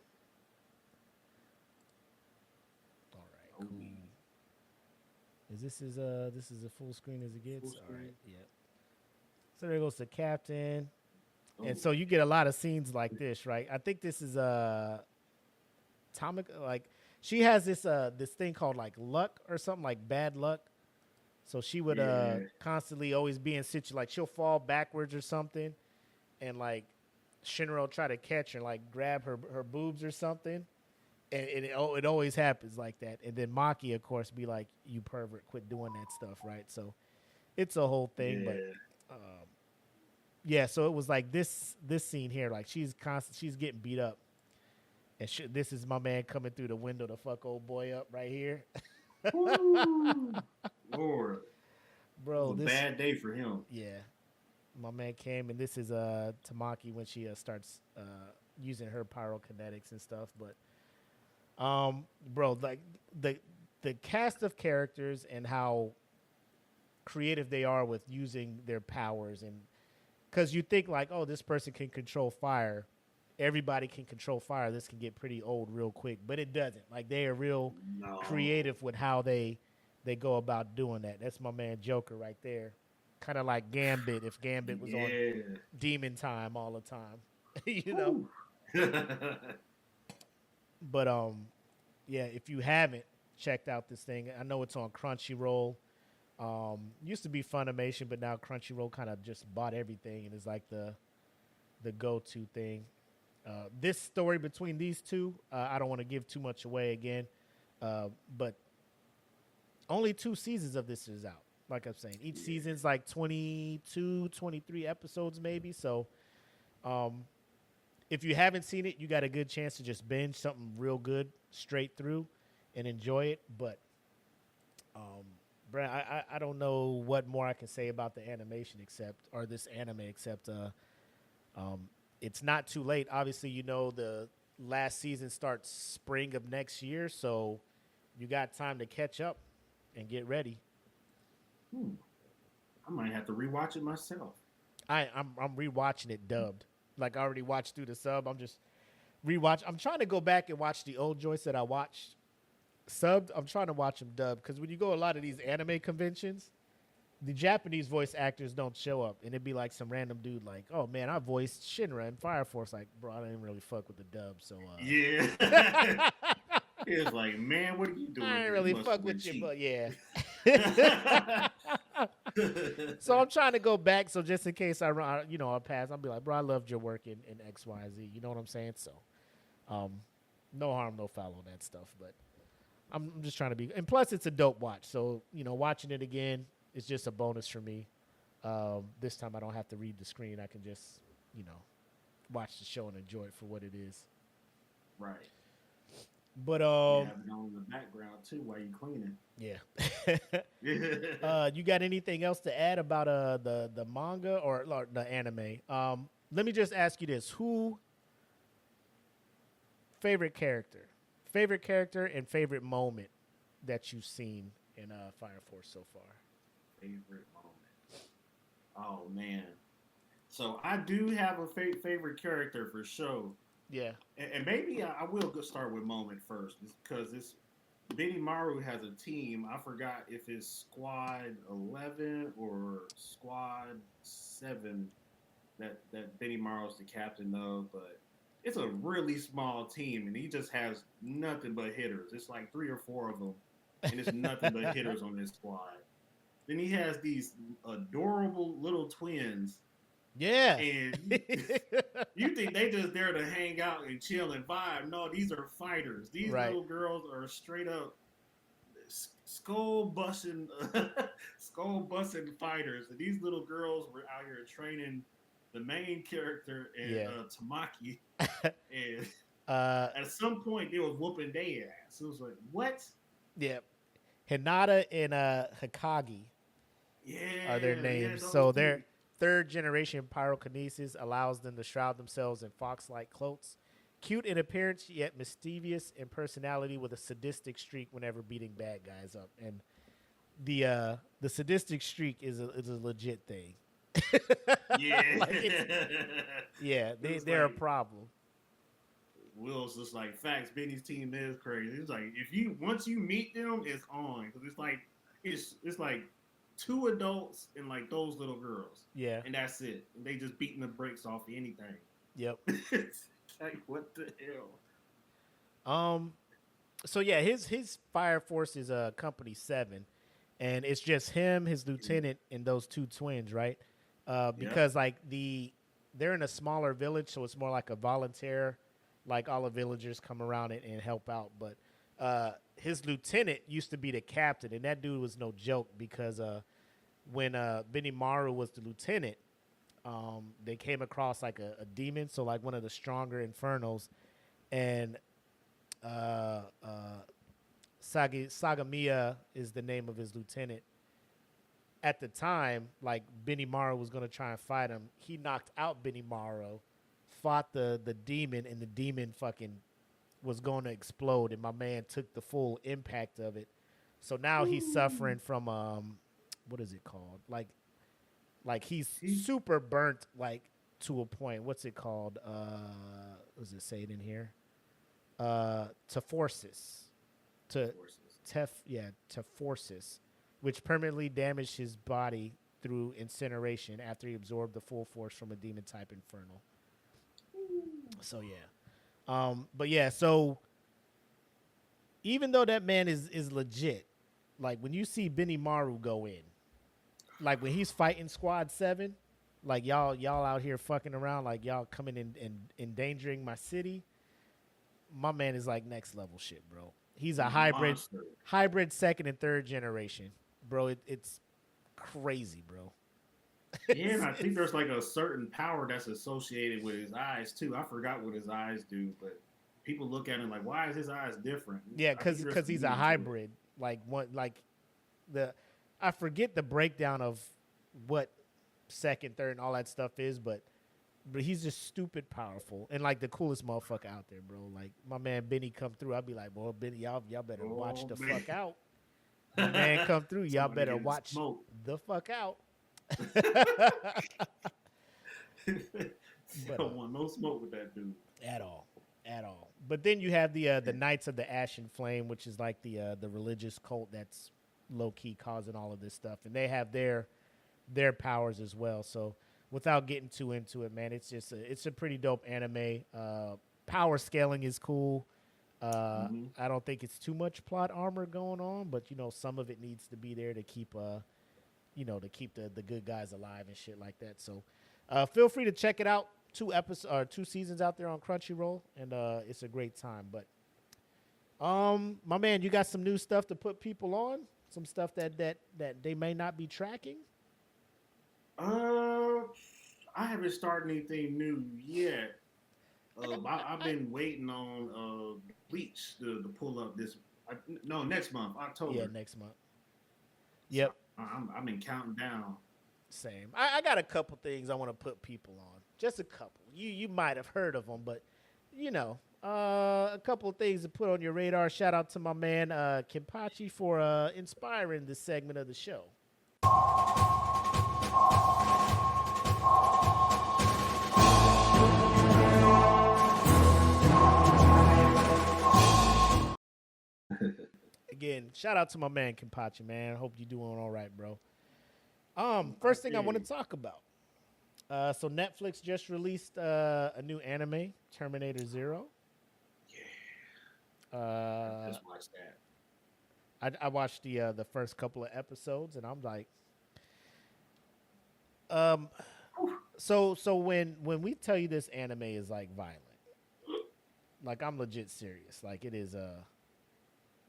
All right, cool. This is a full screen as it gets? All right, yep. So there goes the captain. And so you get a lot of scenes like this, right? I think this is Tomika, like she has this thing called like luck or something, like bad luck. So she would constantly always be in situ, like she'll fall backwards or something, and like Shinra will try to catch her, like grab her boobs or something, and it always happens like that. And then Maki, of course, be like, "You pervert, quit doing that stuff," right? So it's a whole thing, but. Yeah, so it was like this scene here, like she's getting beat up, and this is my man coming through the window to fuck old boy up right here. Ooh, Lord, bro, it was a bad day for him. Yeah, my man came, and this is Tamaki when she starts using her pyrokinetics and stuff. But bro, like the cast of characters and how creative they are with using their powers, and because you think like, oh, this person can control fire, everybody can control fire, this can get pretty old real quick, but it doesn't. Like they are real creative with how they go about doing that. That's my man Joker right there, kind of like Gambit if Gambit was on Demon Time all the time. you know. But yeah, if you haven't checked out this thing, I know it's on Crunchyroll. Used to be Funimation, but now Crunchyroll kind of just bought everything and is like the go-to thing. This story between these two, I don't want to give too much away again, but only 2 seasons of this is out. Like I'm saying, each season's like 22, 23 episodes maybe. So if you haven't seen it, you got a good chance to just binge something real good straight through and enjoy it. But Brad, I don't know what more I can say about the animation or this anime except it's not too late. Obviously, you know the last season starts spring of next year, so you got time to catch up and get ready. I might have to rewatch it myself. I'm rewatching it dubbed. Like I already watched through the sub. I'm just rewatch. I'm trying to go back and watch the old joints that I watched subbed. I'm trying to watch them dubbed because when you go a lot of these anime conventions, the Japanese voice actors don't show up, and it'd be like some random dude like, "Oh man, I voiced Shinra in Fire Force." Like, bro, I didn't really fuck with the dub, so yeah. It's like, man, what are you doing? I ain't really fuck with you, but yeah. yeah. So I'm trying to go back, so just in case I pass, I'll be like, bro, I loved your work in X, Y, Z. You know what I'm saying? So, no harm, no foul on that stuff. But I'm just trying to be, and plus it's a dope watch. So watching it again is just a bonus for me. This time I don't have to read the screen. I can just watch the show and enjoy it for what it is. Right. But you have it on in the background too while you cleaning. Yeah. You got anything else to add about the manga or the anime? Let me just ask you this: favorite character and favorite moment that you've seen in Fire Force so far? Favorite moment. Oh man. So I do have a favorite character for sure. Yeah. And maybe I will start with moment first because Benny Maru has a team. I forgot if it's Squad 11 or Squad 7 that Benny Maru's the captain of, but it's a really small team, and he just has nothing but hitters. It's like 3 or 4 of them, and it's nothing but hitters on this squad. Then he has these adorable little twins. Yeah. And you think they just there to hang out and chill and vibe. No, these are fighters. These little girls are straight up skull busting fighters. And these little girls were out here training the main character and Tamaki. And at some point they was whooping their ass. It was like, what? Yeah. Hinata and Hikage are their names. So they're third generation pyrokinesis allows them to shroud themselves in fox-like cloaks. Cute in appearance, yet mischievous in personality with a sadistic streak whenever beating bad guys up. And the sadistic streak is a legit thing. Yeah. They're a problem. Will's just like, facts, Benny's team is crazy. It's like, once you meet them, it's on. Because it's like 2 adults and like those little girls. Yeah. And that's it. And they just beating the brakes off of anything. Yep. It's like, what the hell? So yeah, his Fire Force is Company 7. And it's just him, his lieutenant, and those 2 twins, right? Because like they're in a smaller village, so it's more like a volunteer, like all the villagers come around and help out. But his lieutenant used to be the captain, and that dude was no joke because when Benny Maru was the lieutenant, they came across like a demon, so like one of the stronger infernos, and Sagamiya is the name of his lieutenant. At the time, like Benny Maru was going to try and fight him. He knocked out Benny Maru, fought the demon, and the demon fucking was going to explode, and my man took the full impact of it. So now he's suffering from what is it called? Like he's super burnt, like to a point. What's it called? What does it say it in here? Tephosis. Tephosis, which permanently damaged his body through incineration after he absorbed the full force from a demon type infernal. So yeah. But yeah, so even though that man is legit, like when you see Benny Maru go in, like when he's fighting Squad 7, like y'all out here fucking around, like y'all coming in and endangering my city. My man is like next level shit, bro. He's a hybrid second and third generation, bro. It's crazy, bro. Yeah, and I think there's like a certain power that's associated with his eyes too. I forgot what his eyes do, but people look at him like, why is his eyes different? Yeah, because he's a hybrid. Like one, like I forget the breakdown of what second, third, and all that stuff is, but he's just stupid powerful and like the coolest motherfucker out there, bro. Like my man Benny come through, I'll be like, boy, Benny, y'all better watch the fuck out. My man come through, y'all better watch the fuck out. Don't want no smoke with that dude at all. But then you have the Knights of the Ashen Flame, which is like the religious cult that's low key causing all of this stuff, and they have their powers as well. So without getting too into it, man, it's just it's a pretty dope anime. Power scaling is cool. I don't think it's too much plot armor going on, but you know some of it needs to be there to keep to keep the good guys alive and shit like that. So feel free to check it out. 2 seasons out there on Crunchyroll, and it's a great time. But my man, you got some new stuff to put people on? Some stuff that they may not be tracking? I haven't started anything new yet. I've been waiting on Bleach to pull up this. Next month, October. Yeah, next month. Yep. So I'm in counting down. Same. I got a couple things I want to put people on. Just a couple. You might have heard of them, but you know, a couple of things to put on your radar. Shout out to my man Kenpachi for inspiring this segment of the show. Again, shout out to my man Kenpachi, man. Hope you're doing all right, bro. First thing I want to talk about. So Netflix just released a new anime, Terminator Zero. Yeah. I just watched that. I watched the first couple of episodes, and I'm like, so when we tell you this anime is like violent, like I'm legit serious. Like it is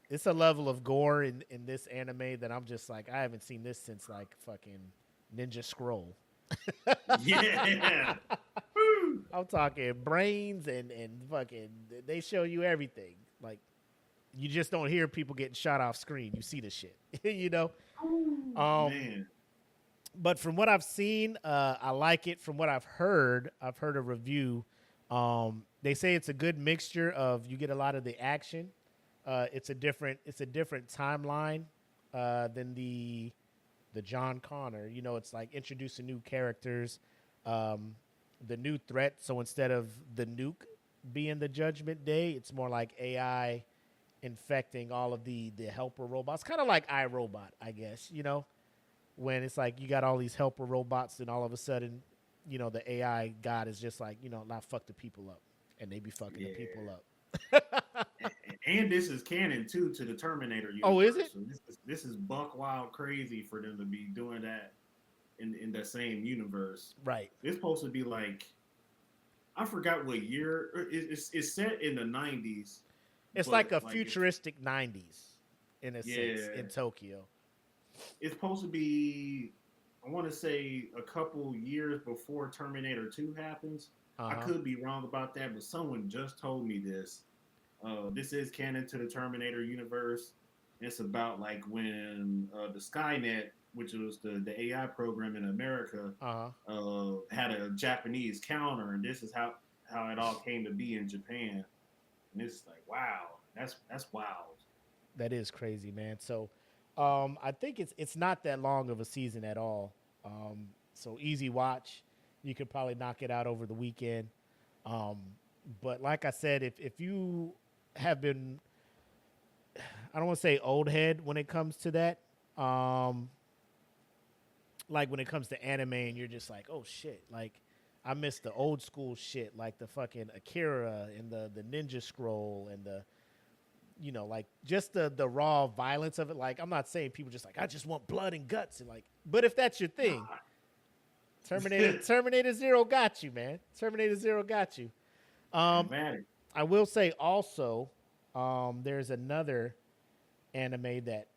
it's a level of gore in this anime that I'm just like, I haven't seen this since like fucking Ninja Scroll. Yeah. I'm talking brains and fucking, they show you everything. Like, you just don't hear people getting shot off screen. You see the shit, you know? Man. But from what I've seen, I like it. From what I've heard a review. They say it's a good mixture of, you get a lot of the action. It's a different timeline than the John Connor. You know, it's like introducing new characters, the new threat. So instead of the nuke being the Judgment Day, it's more like AI infecting all of the helper robots. Kind of like iRobot, I guess, you know, when it's like you got all these helper robots and all of a sudden, you know, the AI god is just like, you know, not fuck the people up, and they be fucking the people up. And this is canon too to the Terminator universe. Oh, is it? So this is buck wild crazy for them to be doing that in the same universe. Right. It's supposed to be like, I forgot what year. It's set in the 90s. It's like a futuristic 90s in a sense in Tokyo. It's supposed to be, I want to say, a couple years before Terminator 2 happens. I could be wrong about that, but someone just told me this. This is canon to the Terminator universe. It's about like when the Skynet, which was the AI program in America, had a Japanese counter, and this is how it all came to be in Japan. And it's like, wow, that's wild. That is crazy, man. So I think it's not that long of a season at all. So easy watch. You could probably knock it out over the weekend. But like I said, if you have been, I don't want to say old head when it comes to that. Like when it comes to anime and you're just like, oh shit. Like I miss the old school shit like the fucking Akira and the Ninja Scroll and the like just the raw violence of it. Like I'm not saying people just like I just want blood and guts and like, but if that's your thing, Terminator Zero got you, man. Terminator Zero got you. Man. I will say also, there's another anime that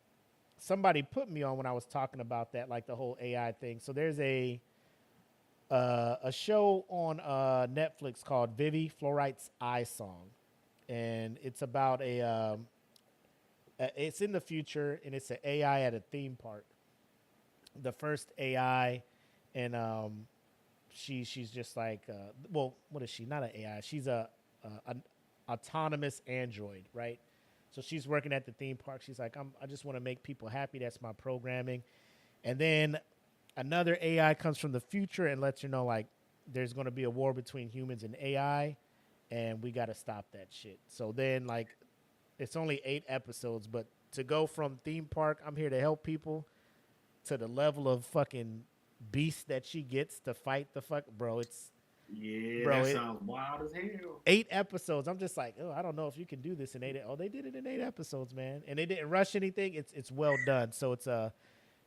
somebody put me on when I was talking about that, like the whole AI thing. So there's a show on Netflix called Vivi Fluorite's Eye Song, and it's about it's in the future, and it's an AI at a theme park. The first AI, and she's just like, well, what is she? Not an AI. She's an autonomous android, right? So she's working at the theme park. She's like, I just want to make people happy. That's my programming. And then another AI comes from the future and lets you know, like, there's going to be a war between humans and AI, and we got to stop that shit. So then, like, it's only 8 episodes, but to go from theme park, I'm here to help people, to the level of fucking beast that she gets to fight the fuck, bro, it's... Yeah, bro, that sounds wild as hell. 8 episodes. I'm just like, oh, I don't know if you can do this in 8. Oh, they did it in 8 episodes, man. And they didn't rush anything. It's well done. So it's a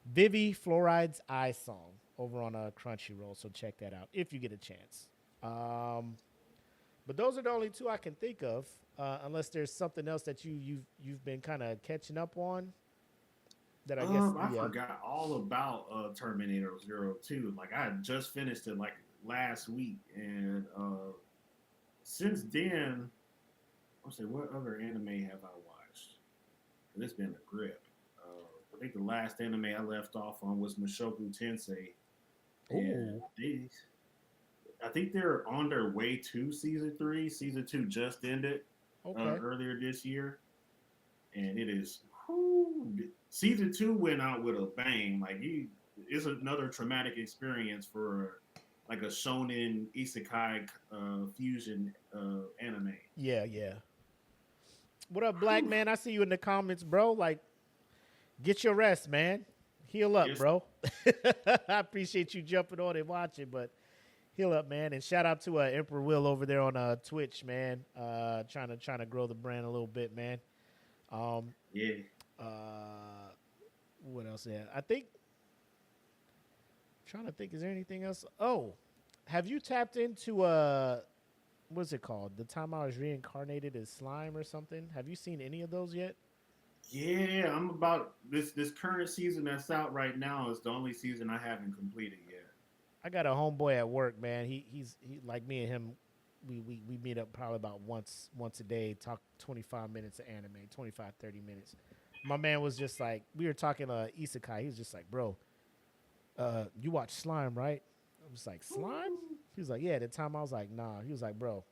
Vivi Fluoride's Eye Song over on Crunchyroll. So check that out if you get a chance. But those are the only 2 I can think of, unless there's something else that you've been kind of catching up on. That I guess I forgot all about Terminator Zero 2. Like I just finished it like last week, and since then, I'll say, what other anime have I watched? It's been a grip. I think the last anime I left off on was Mushoku Tensei. And I think they're on their way to season 3. Season 2 just ended earlier this year, and it is. Season 2 went out with a bang. Like it's another traumatic experience for like a shonen isekai fusion anime. Yeah. What up, Black Man? I see you in the comments, bro. Like, get your rest, man. Heal up, bro. I appreciate you jumping on and watching, but heal up, man. And shout out to Emperor Will over there on Twitch, man. Trying to grow the brand a little bit, man. What else? Yeah, I think. Trying to think, is there anything else? Oh, have you tapped into what's it called? The Time I Was Reincarnated as Slime or something? Have you seen any of those yet? Yeah, I'm about this current season that's out right now is the only season I haven't completed yet. I got a homeboy at work, man. He like me and him. We meet up probably about once a day, talk 25 minutes of anime, 25, 30 minutes. My man was just like, we were talking isekai. He was just like, bro, you watch Slime, right? I was like, Slime? He was like, yeah. At the time I was like, nah. He was like, bro,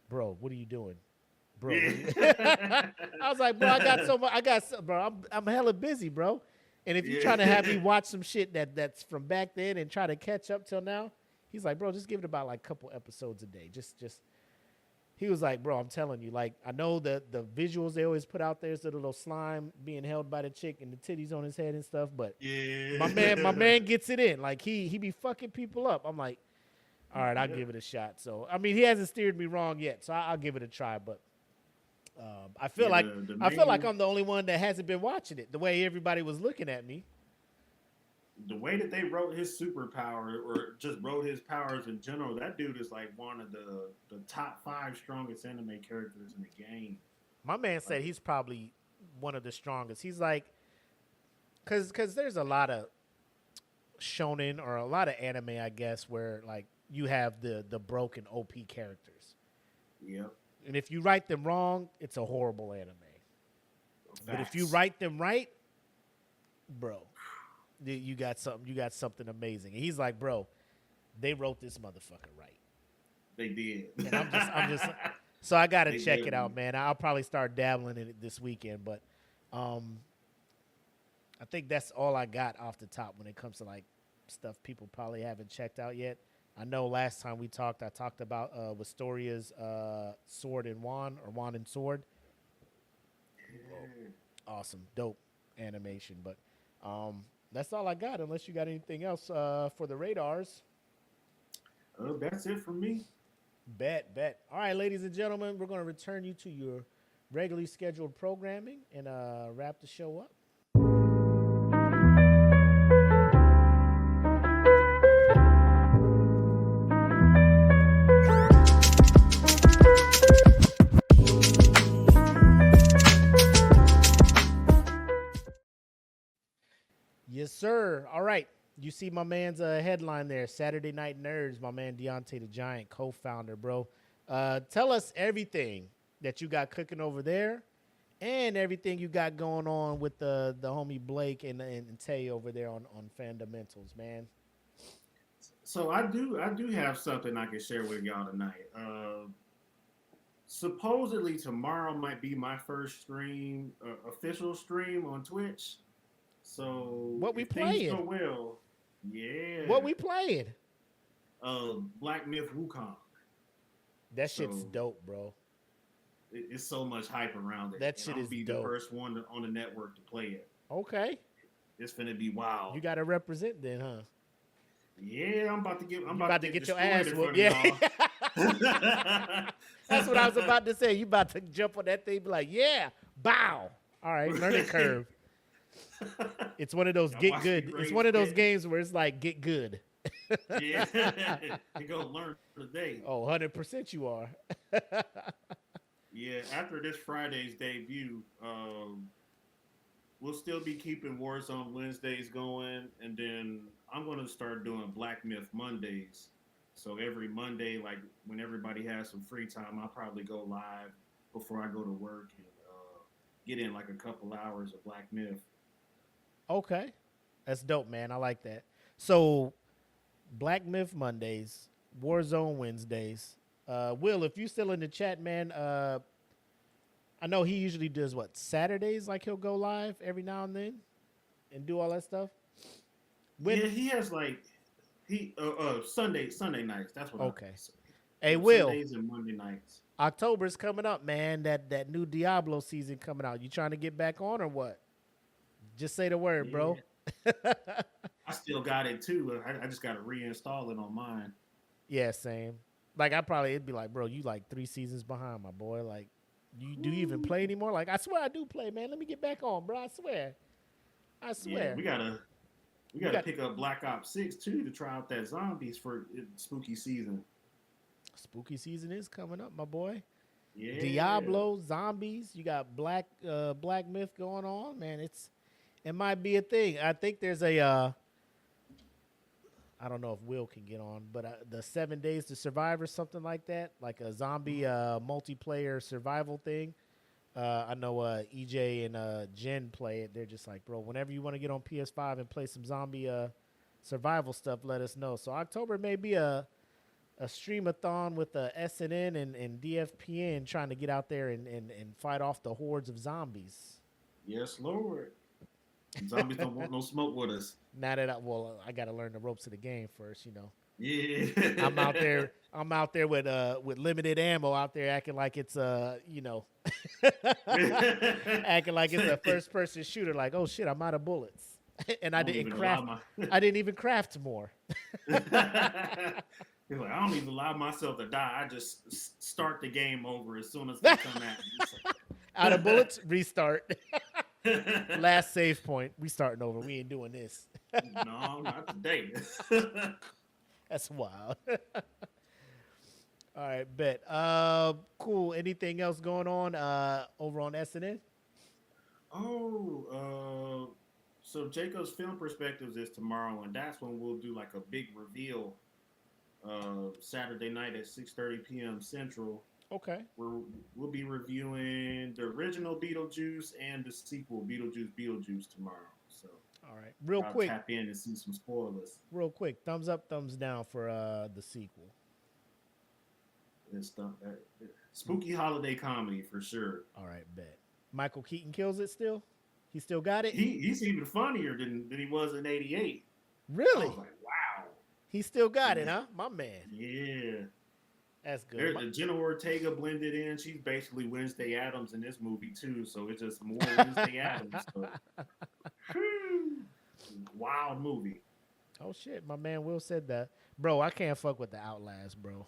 what are you doing? Bro. I was like, bro, I'm hella busy, bro. And if you're trying to have me watch some shit that's from back then and try to catch up till now, he's like, bro, just give it about like a couple episodes a day. Just he was like, bro, I'm telling you, like, I know the visuals they always put out there is the little slime being held by the chick and the titties on his head and stuff, but my man gets it in. Like he be fucking people up. I'm like, all right, I'll give it a shot. So I mean, he hasn't steered me wrong yet, so I'll give it a try. But I feel like I'm the only one that hasn't been watching it the way everybody was looking at me. The way that they wrote his superpower, or just wrote his powers in general, that dude is like one of the top 5 strongest anime characters in the game. My man said he's probably one of the strongest. He's like, cause there's a lot of shonen or a lot of anime, I guess, where like you have the broken OP characters. Yep. And if you write them wrong, it's a horrible anime. Facts. But if you write them right, bro, you got something amazing. And he's like, bro, they wrote this motherfucker right. They did. And I'm just so I gotta check it out, man. I'll probably start dabbling in it this weekend, but I think that's all I got off the top when it comes to like stuff people probably haven't checked out yet. I know last time we talked, I talked about Wistoria's Sword and Wand, or Wand and Sword. Awesome, dope animation, but that's all I got, unless you got anything else for the radars. That's it for me. Bet. All right, ladies and gentlemen, we're going to return you to your regularly scheduled programming and wrap the show up. Yes, sir. All right. You see my man's headline there, Saturday Night Nerds, my man Deante the Giant, co-founder, bro. Tell us everything that you got cooking over there and everything you got going on with the homie Blake and Tay over there on Fundamentals, man. So I do have something I can share with y'all tonight. Supposedly tomorrow might be my first stream, official stream on Twitch. So What we if things go playing? well, yeah. What we playing? Black Myth Wukong. That shit's So dope, bro. it's so much hype around it. That And shit I'm is be the dope. first one on the network to play it. Okay. It's finna be wild. You got to represent then, huh? Yeah, I'm about to get. I'm You about to get your destroyed ass in whooped. front of Yeah. y'all. That's what I was about to say. You about to jump on that thing, be like, yeah, bow. All right, learning curve. It's one of those Y'all get watch good. the It's grades one of those get- games where it's like get good. Yeah, you go learn today. Oh, 100% you are. Yeah, after this Friday's debut, we'll still be keeping Warzone Wednesdays going, and then I'm gonna start doing Black Myth Mondays. So every Monday, like when everybody has some free time, I'll probably go live before I go to work and get in like a couple hours of Black Myth. Okay. That's dope, man. I like that. So, Black Myth Mondays, Warzone Wednesdays. Will, if you still in the chat, man, I know he usually does what, Saturdays? Like he'll go live every now and then and do all that stuff. When? Yeah, he has like Sunday nights. That's what. Okay. I say. Hey, Will, Sundays and Monday nights. October's coming up, man. That new Diablo season coming out. You trying to get back on or what? Just say the word, bro. I still got it too. I just got to reinstall it on mine. Yeah, same. Like it'd be like, bro, you like 3 seasons behind, my boy. Like, do you even play anymore? Like, I swear I do play, man. Let me get back on, bro. I swear. Yeah, we gotta pick up Black Ops 6 too to try out that zombies for spooky season. Spooky season is coming up, my boy. Yeah. Diablo, zombies. You got Black Myth going on, man. It might be a thing. I think there's a I don't know if Will can get on, but the 7 Days to Survive or something like that, like a zombie multiplayer survival thing. I know EJ and Jen play it. They're just like, bro, whenever you want to get on PS5 and play some zombie survival stuff, let us know. So October may be a streamathon with SNN and DFPN trying to get out there and fight off the hordes of zombies. Yes, Lord. Zombies don't want no smoke with us. Now that I got to learn the ropes of the game first, you know. Yeah. I'm out there with limited ammo out there acting like it's you know acting like it's a first person shooter, like, oh shit, I'm out of bullets. And I didn't even craft more. He's like, I don't even allow myself to die. I just start the game over as soon as they come at me. Out of bullets, restart. Last save point. We starting over. We ain't doing this. No, not today. That's wild. All right, bet. Cool. Anything else going on over on SNN? So Jacob's Film Perspectives is tomorrow, and that's when we'll do like a big reveal. Saturday night at 6:30 p.m. Central. Okay. We'll be reviewing the original Beetlejuice and the sequel Beetlejuice tomorrow. So all right, real quick, tap in and see some spoilers. Real quick, thumbs up, thumbs down for the sequel. It's spooky holiday comedy for sure. All right, bet. Michael Keaton kills it still. He still got it. He's even funnier than he was in '88. Really? I was like, wow. He still got it, huh? My man. Yeah. That's good. Jenna Ortega blended in. She's basically Wednesday Addams in this movie too, so it's just more Wednesday Addams. So. Wild movie. Oh shit, my man Will said that. Bro, I can't fuck with the Outlast, bro.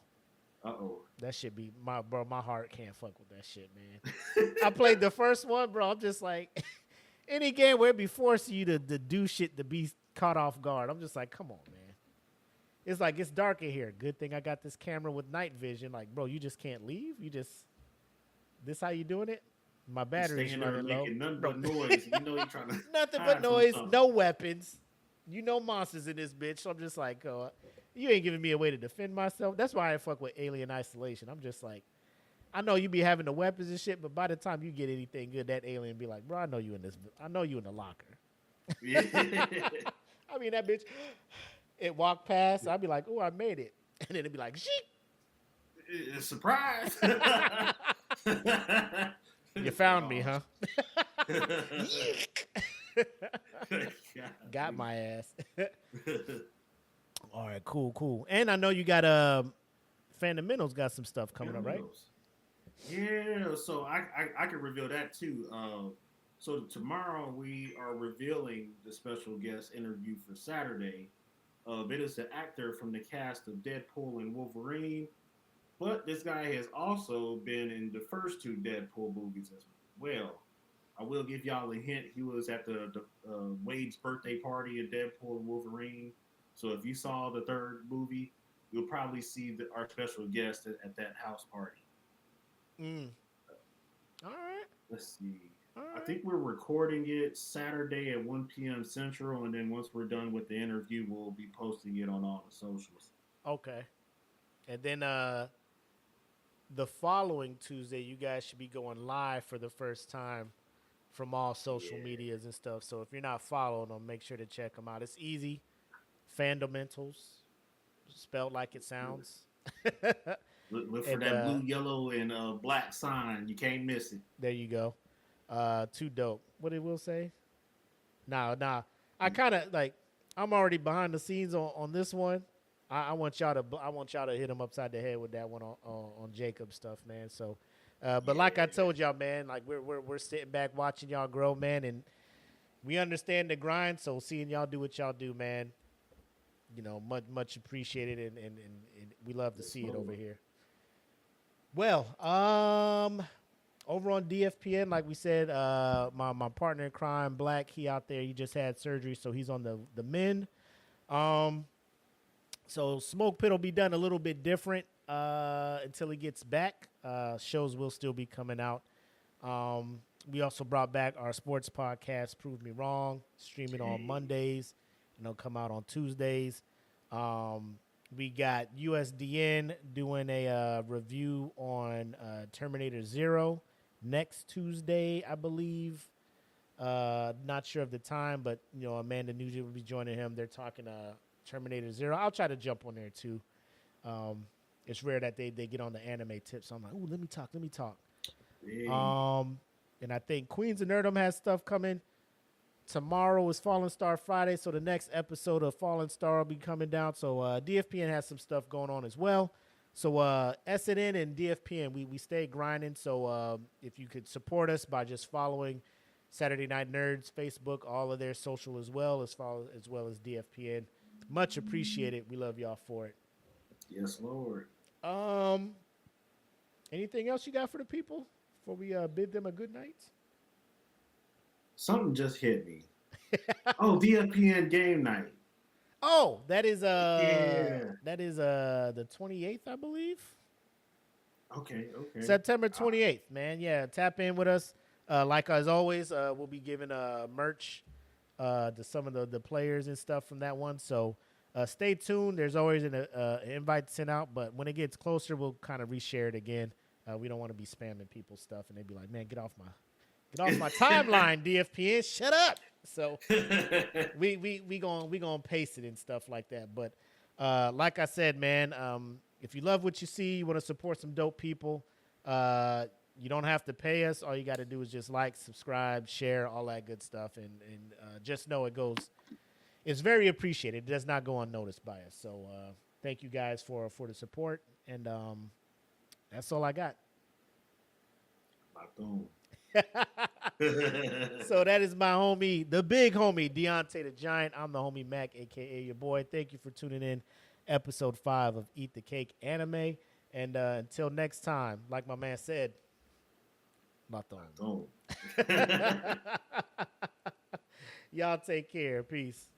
Uh-oh. That shit be my bro. My heart can't fuck with that shit, man. I played the first one, bro. I'm just like, any game where it be forcing you to do shit to be caught off guard. I'm just like, come on, man. It's like it's dark in here. Good thing I got this camera with night vision. Like, bro, you just can't leave. You just this how you doing it? My battery's Staying there running low. making nothing Bro, but noise. You know you trying to nothing but hide from noise, something. no weapons. You know monsters in this bitch. So I'm just like, you ain't giving me a way to defend myself. That's why I fuck with Alien Isolation. I'm just like, I know you be having the weapons and shit, but by the time you get anything good, that alien be like, bro, I know you in this. I know you in the locker. Yeah. I mean, that bitch, it walked past. I'd be like, oh, I made it. And then it'd be like, sheep. Surprise. You found me, huh? Got my ass. All right, cool. And I know you got Fundamentals got some stuff coming up, right? Yeah, so I can reveal that too. So tomorrow we are revealing the special guest interview for Saturday. It is the actor from the cast of Deadpool and Wolverine, but this guy has also been in the first two Deadpool movies as well. I will give y'all a hint. He was at the Wade's birthday party at Deadpool and Wolverine. So if you saw the third movie, you'll probably see our special guest at that house party. All right. Let's see. All right. I think we're recording it Saturday at 1 p.m. Central, and then once we're done with the interview, we'll be posting it on all the socials. Okay. And then the following Tuesday, you guys should be going live for the first time from all social medias and stuff. So if you're not following them, make sure to check them out. It's easy. Fundamentals, spelled like it sounds. Look for that blue, yellow, and black sign. You can't miss it. There you go. Too dope. What did Will say? Nah. I kind of like. I'm already behind the scenes on this one. I want y'all to hit him upside the head with that one on Jacob stuff, man. So, but like I told y'all, man, like we're sitting back watching y'all grow, man, and we understand the grind. So seeing y'all do what y'all do, man, you know, much appreciated, and we love to see it over here. Well, over on DFPN, like we said, my partner in crime, Black, he out there. He just had surgery, so he's on the mend. So Smoke Pit will be done a little bit different until he gets back. Shows will still be coming out. We also brought back our sports podcast, Prove Me Wrong, streaming on Mondays, and they'll come out on Tuesdays. We got USDN doing a review on Terminator Zero next Tuesday, I believe. Not sure of the time, but you know, Amanda Nugent will be joining him. They're talking Terminator Zero. I'll try to jump on there too. It's rare that they get on the anime tips. So I'm like, ooh, let me talk. Yeah. And I think Queens of Nerdom has stuff coming. Tomorrow is Fallen Star Friday, so the next episode of Fallen Star will be coming down. So DFPN has some stuff going on as well. So SNN and DFPN, we stay grinding. So if you could support us by just following Saturday Night Nerds Facebook, all of their social as well as DFPN. Much appreciated. We love y'all for it. Yes, Lord. Anything else you got for the people before we bid them a good night? Something just hit me. Oh, DFPN game night. Oh, that is the 28th, I believe. Okay. September 28th, man. Yeah, tap in with us. Like as always, we'll be giving merch to some of the players and stuff from that one. So stay tuned. There's always an invite sent out, but when it gets closer, we'll kind of reshare it again. We don't want to be spamming people's stuff, and they'd be like, "Man, get off my timeline, DFPN. Shut up." So we gonna paste it and stuff like that. But like I said, man, if you love what you see, you want to support some dope people, you don't have to pay us. All you got to do is just like, subscribe, share, all that good stuff, and just know it's very appreciated. It does not go unnoticed by us. So thank you guys for the support, and that's all I got. Boom. So that is my homie, the big homie, Deante the Giant. I'm the homie Mac, a.k.a. your boy. Thank you for tuning in. Episode 5 of Eat the Cake Anime. And until next time, like my man said, not the home. Y'all take care. Peace.